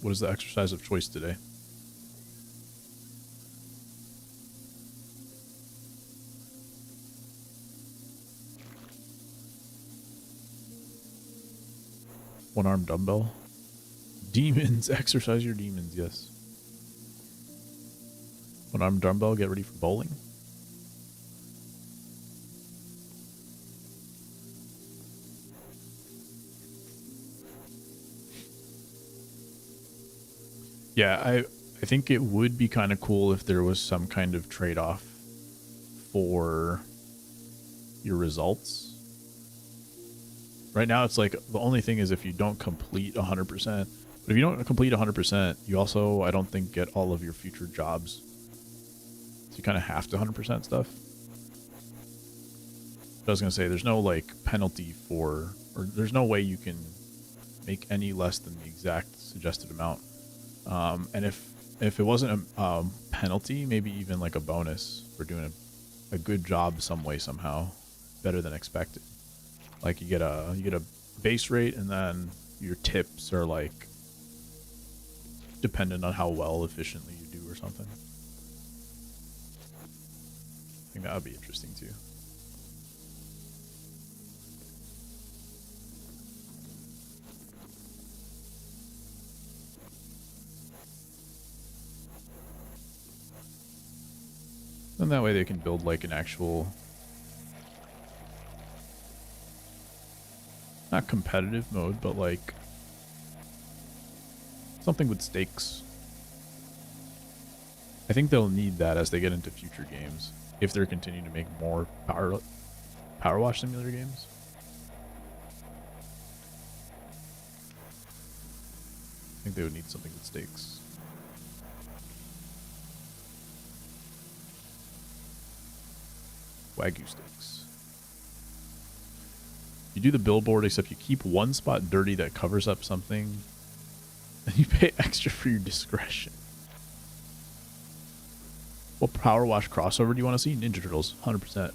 What is the exercise of choice today? One-arm dumbbell. Demons. Exercise your demons, yes. One-arm dumbbell. Get ready for bowling. Yeah, I think it would be kind of cool if there was some kind of trade-off for your results. Right now, it's like the only thing is if you don't complete 100%. But if you don't complete 100%, you also, I don't think, get all of your future jobs. So you kind of have to 100% stuff. But I was going to say, there's no, like, penalty for, or there's no way you can make any less than the exact suggested amount. And if it wasn't a penalty, maybe even like a bonus for doing a good job some way, somehow, better than expected. Like you get a base rate, and then your tips are like dependent on how well efficiently you do or something. I think that would be interesting too. And that way they can build like an actual, not competitive mode, but like something with stakes. I think they'll need that as they get into future games, if they're continuing to make more PowerWash Simulator games. I think they would need something with stakes. Wagyu steaks. You do the billboard, except you keep one spot dirty that covers up something, and you pay extra for your discretion. What Power Wash crossover do you want to see? Ninja Turtles, 100%.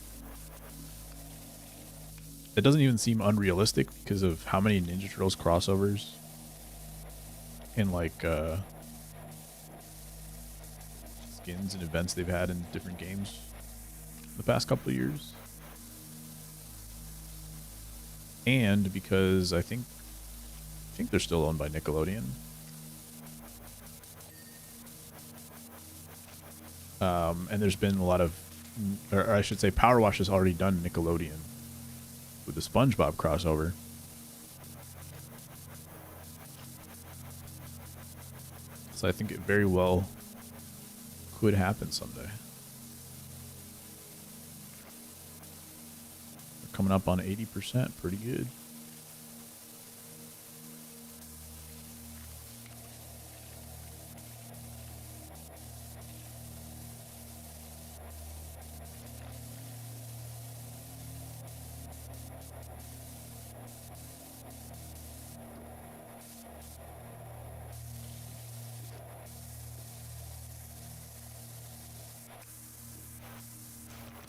It doesn't even seem unrealistic because of how many Ninja Turtles crossovers and like skins and events they've had in different games the past couple of years. And because I think they're still owned by Nickelodeon. And there's been a lot of, or I should say, Power Wash has already done Nickelodeon with the SpongeBob crossover. So I think it very well could happen someday. We're coming up on 80%, pretty good.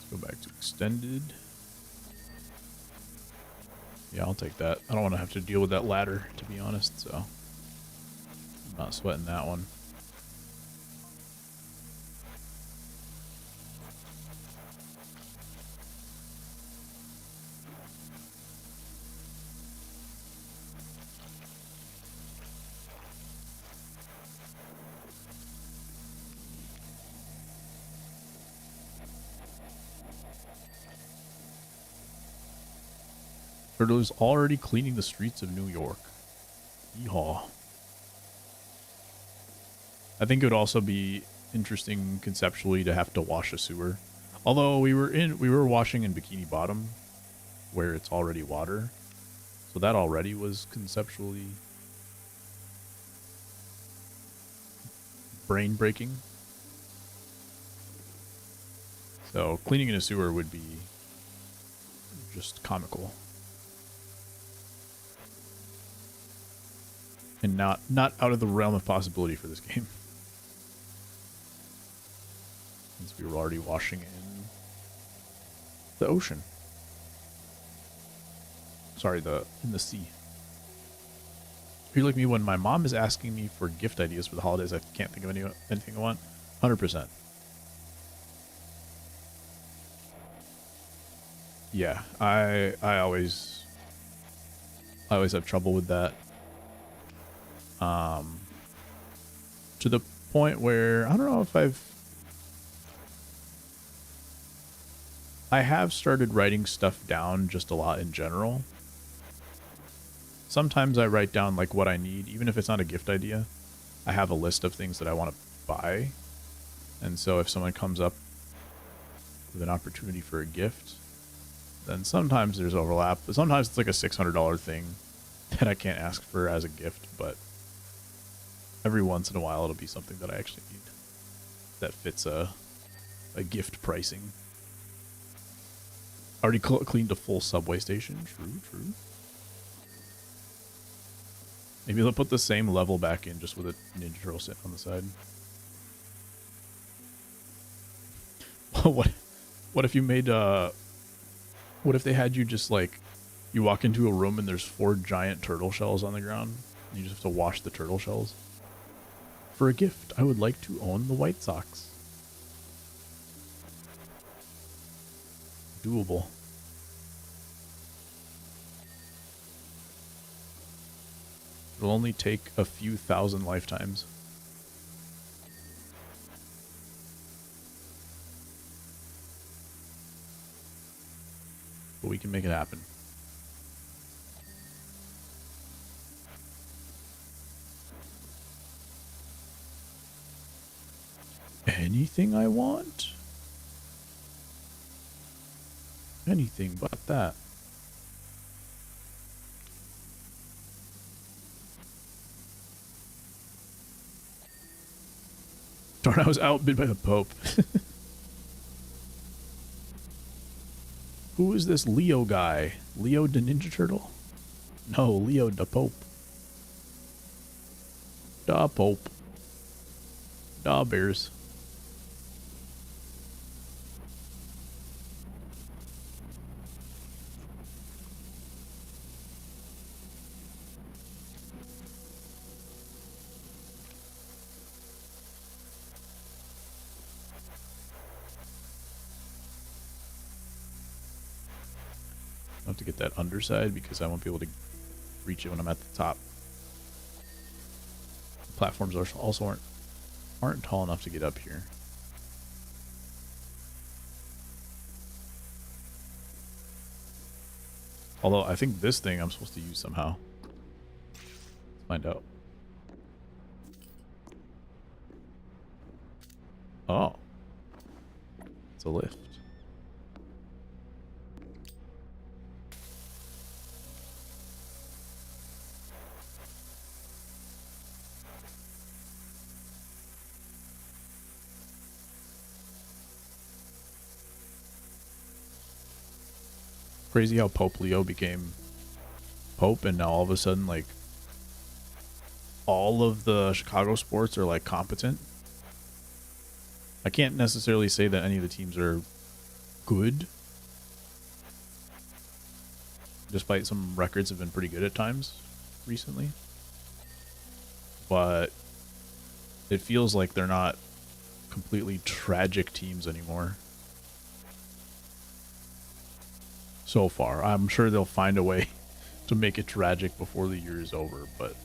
Go back to extended. Yeah, I'll take that. I don't want to have to deal with that ladder, to be honest, so I'm not sweating that one. Turtle is already cleaning the streets of New York. Yeehaw. I think it would also be interesting conceptually to have to wash a sewer. Although we were washing in Bikini Bottom, where it's already water. So that already was conceptually brain breaking. So cleaning in a sewer would be just comical. And not out of the realm of possibility for this game. Since we were already washing in the ocean. Sorry, in the sea. You're like me when my mom is asking me for gift ideas for the holidays. I can't think of anything I want. 100%. Yeah, I always have trouble with that. To the point where I don't know if I have started writing stuff down just a lot in general. Sometimes I write down like what I need, even if it's not a gift idea. I have a list of things that I want to buy. And so if someone comes up with an opportunity for a gift, then sometimes there's overlap, but sometimes it's like a $600 thing that I can't ask for as a gift, but every once in a while it'll be something that I actually need that fits a gift pricing. Already cleaned a full subway station. True. Maybe they'll put the same level back in just with a Ninja Turtle sitting on the side. What if you made what if they had you just like, you walk into a room and there's 4 giant turtle shells on the ground and you just have to wash the turtle shells? For a gift, I would like to own the White Sox. Doable. It'll only take a few thousand lifetimes. but we can make it happen. Anything I want? Anything but that. Darn, I was outbid by the Pope. Who is this Leo guy? Leo the Ninja Turtle? No, Leo the Pope. Da Pope. Da Bears. I have to get that underside because I won't be able to reach it when I'm at the top. The platforms also aren't tall enough to get up here. Although I think this thing I'm supposed to use somehow. Let's find out. Oh. It's a lift. Crazy how Pope Leo became Pope, and now all of a sudden, like, all of the Chicago sports are, like, competent. I can't necessarily say that any of the teams are good, despite some records have been pretty good at times recently. But it feels like they're not completely tragic teams anymore. So far. I'm sure they'll find a way to make it tragic before the year is over, but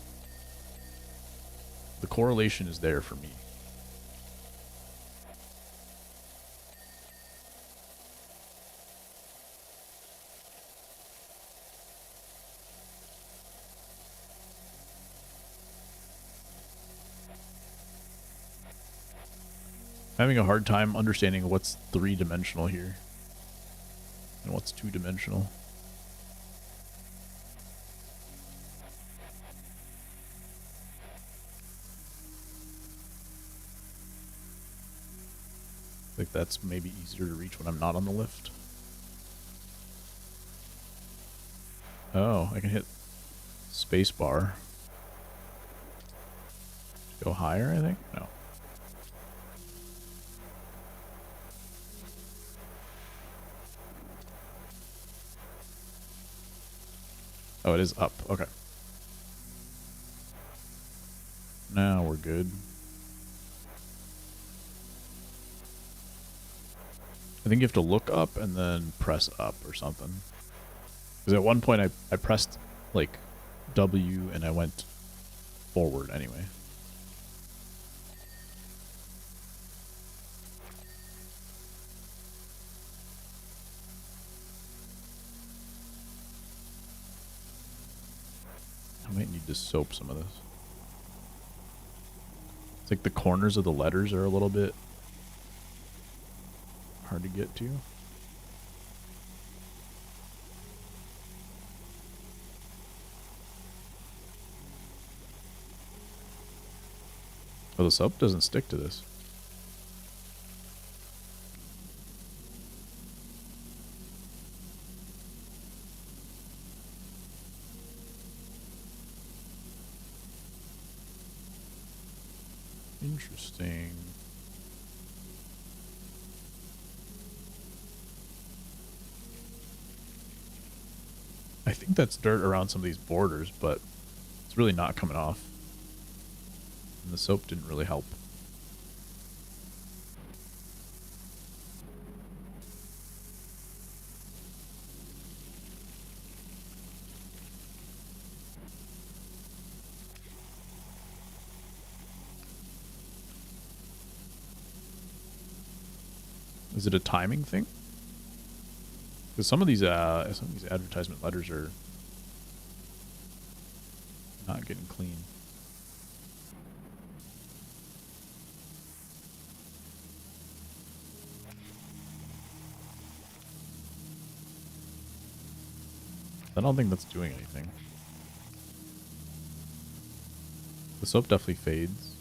the correlation is there for me. Having a hard time understanding what's three-dimensional here and what's two-dimensional. I think that's maybe easier to reach when I'm not on the lift. Oh, I can hit spacebar. Go higher, I think? No. Oh, it is up. Okay. Now we're good. I think you have to look up and then press up or something. Because at one point I pressed, like, W and I went forward anyway. I might need to soap some of this. It's like the corners of the letters are a little bit hard to get to. Oh, the soap doesn't stick to this. Interesting. I think that's dirt around some of these borders, but it's really not coming off. And the soap didn't really help. Is it a timing thing? Because some of these advertisement letters are not getting clean. I don't think that's doing anything. The soap definitely fades.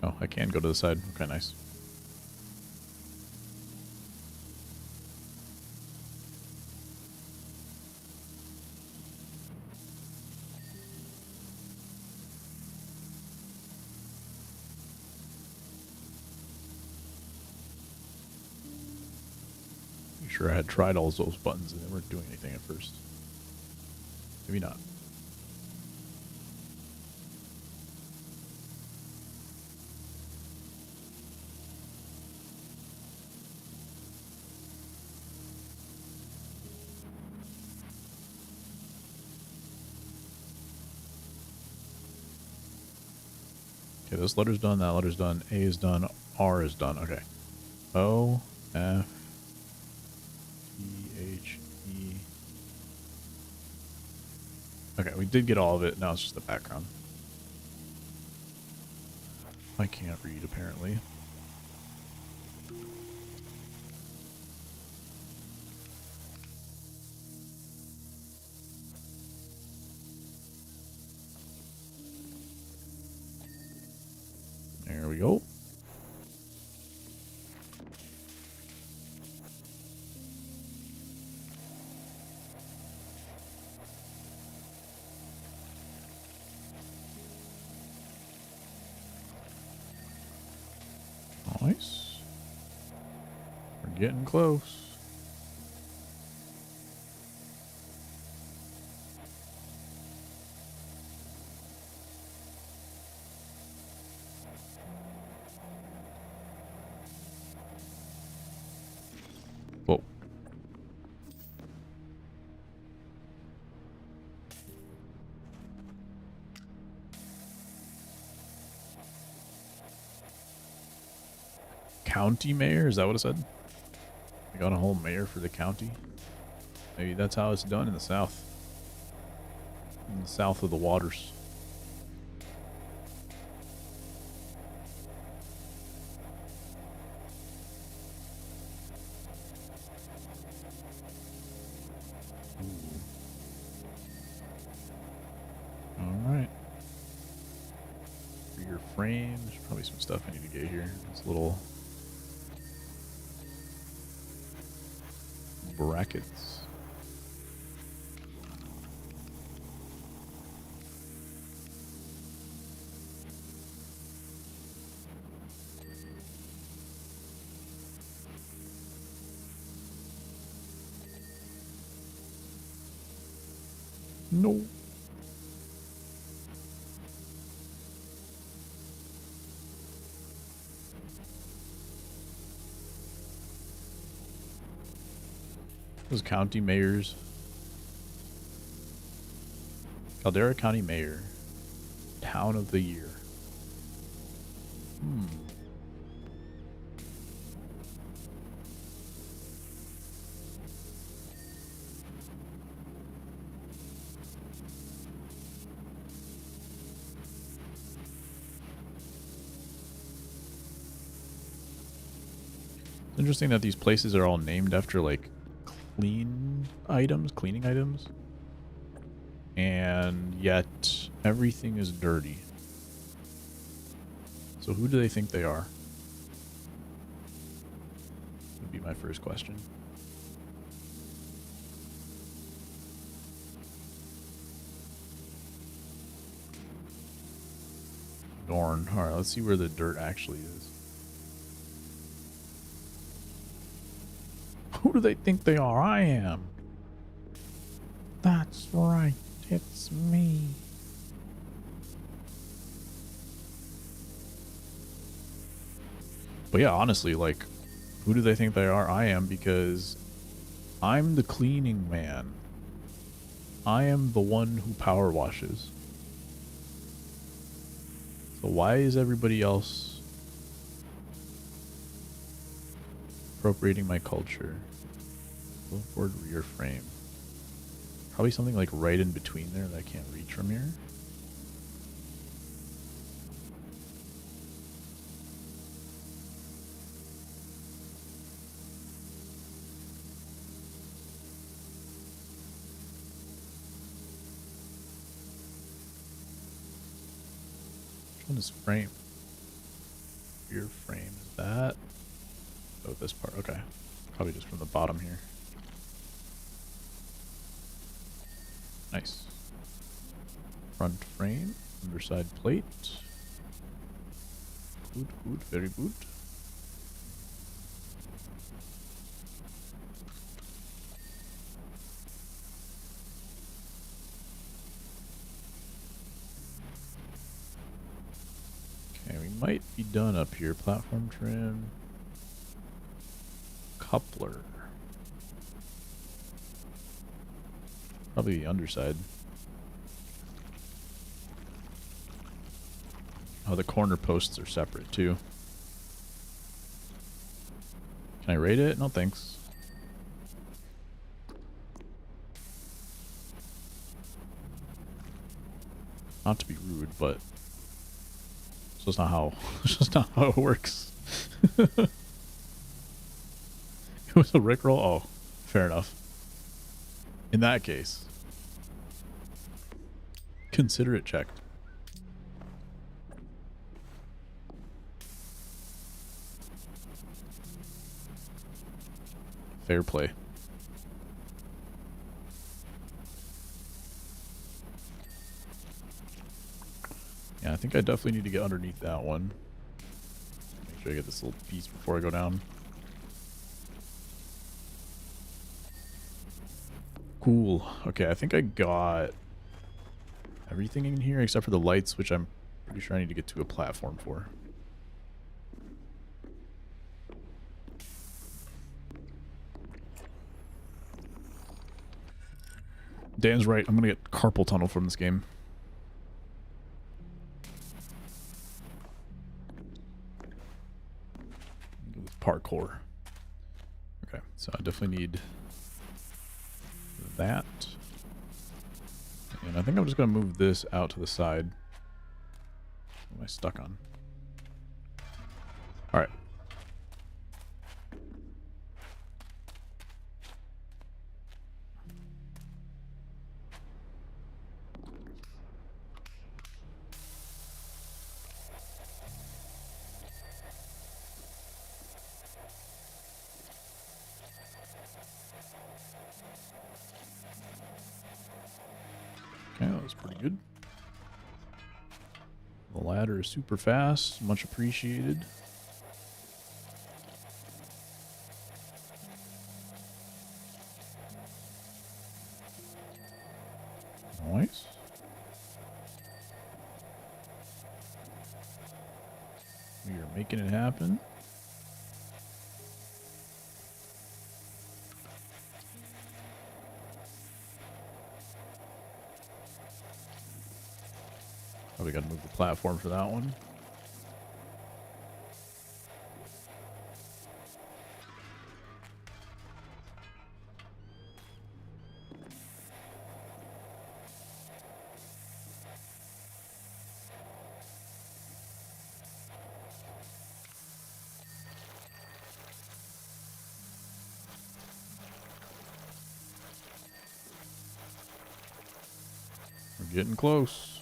Oh, I can go to the side. Okay, nice. Pretty sure I had tried all those buttons and they weren't doing anything at first. Maybe not. Okay, this letter's done, that letter's done, A is done, R is done. Okay. O, F, T, H, E. Okay, we did get all of it. Now it's just the background. I can't read, apparently. There we go. Nice. We're getting close. Whoa. County mayor? Is that what it said? I got a whole mayor for the county? Maybe that's how it's done in the south. In the south of the waters. Alright. For your frame, there's probably some stuff I need to get here. This little brackets. No. Those county mayors. Caldera County Mayor. Town of the Year. It's interesting that these places are all named after like cleaning items, and yet everything is dirty. So who do they think they are? Would be my first question. Darn. Alright, let's see where the dirt actually is. Who do they think they are? I am. That's right. It's me. But yeah, honestly, like, who do they think they are? I am, because I'm the cleaning man. I am the one who power washes. So why is everybody else appropriating my culture? Billboard rear frame. Probably something like right in between there that I can't reach from here. Which one is frame? Rear frame is that? Oh, this part. Okay. Probably just from the bottom here. Nice. Front frame, underside plate. Good, good, very good. Okay, we might be done up here. Platform trim. Coupler. Probably the underside. Oh, the corner posts are separate too. Can I rate it? No thanks. Not to be rude, but it's just not how it's just not how it works. It was a rickroll? Oh, fair enough. In that case, consider it checked. Fair play. Yeah, I think I definitely need to get underneath that one. Make sure I get this little piece before I go down. Cool. Okay, I think I got everything in here except for the lights, which I'm pretty sure I need to get to a platform for. Dan's right. I'm going to get carpal tunnel from this game. Parkour. Okay, so I definitely need that. And I think I'm just going to move this out to the side. What am I stuck on? Alright. Okay, that was pretty good. The ladder is super fast, much appreciated. Nice. We are making it happen. Probably got to move the platform for that one. We're getting close.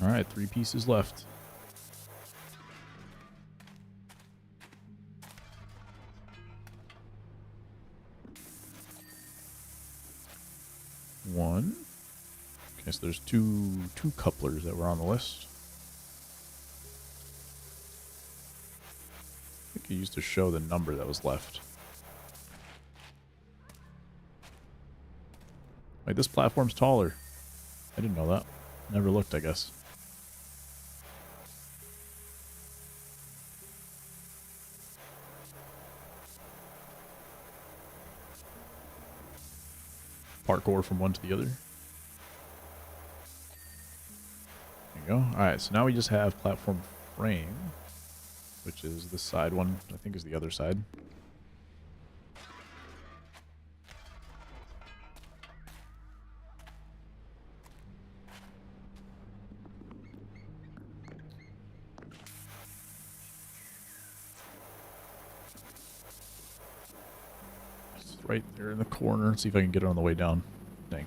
All right, 3 pieces left. One. Okay, so there's two couplers that were on the list. I think it used to show the number that was left. Like, this platform's taller. I didn't know that. Never looked, I guess. parkour from one to the other. There you go. Alright, so now we just have platform frame, which is the side one, I think is the other side. It's right there in the corner. Let's see if I can get it on the way down. Dang.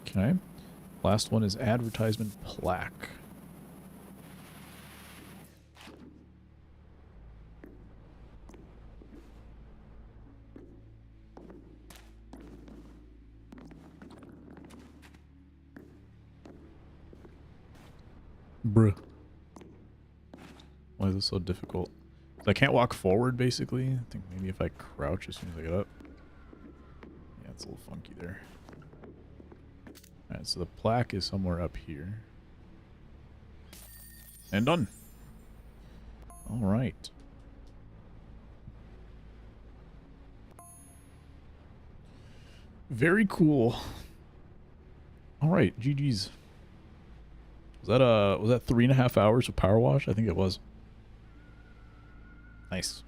Okay. Last one is advertisement plaque. Bruh. Why is this so difficult? I can't walk forward, basically. I think maybe if I crouch as soon as I get up. Yeah, it's a little funky there. Alright, so the plaque is somewhere up here. And done. Alright. Very cool. Alright, GG's. Was that 3.5 hours of power wash? I think it was. Nice.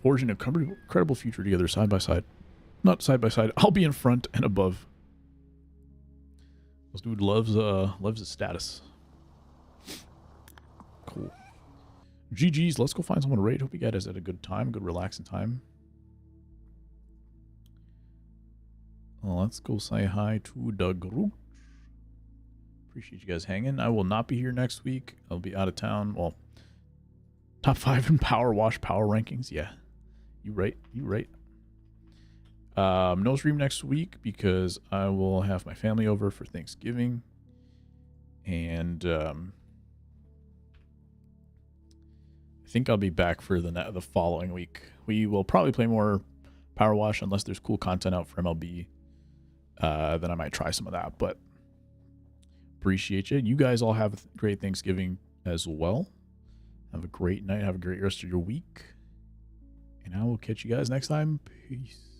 Forging a incredible future together, side by side. Not side by side. I'll be in front and above. This dude loves his status. Cool. GG's. Let's go find someone to raid. Hope you guys had a good time, good relaxing time. Let's go say hi to Doug Root. Appreciate you guys hanging. I will not be here next week. I'll be out of town. Well, top 5 in power wash power rankings. Yeah, you right. You right. No stream next week because I will have my family over for Thanksgiving, and I think I'll be back for the following week. We will probably play more power wash unless there's cool content out for MLB. Then I might try some of that, but appreciate you. You guys all have a great Thanksgiving as well. Have a great night. Have a great rest of your week. And I will catch you guys next time. Peace.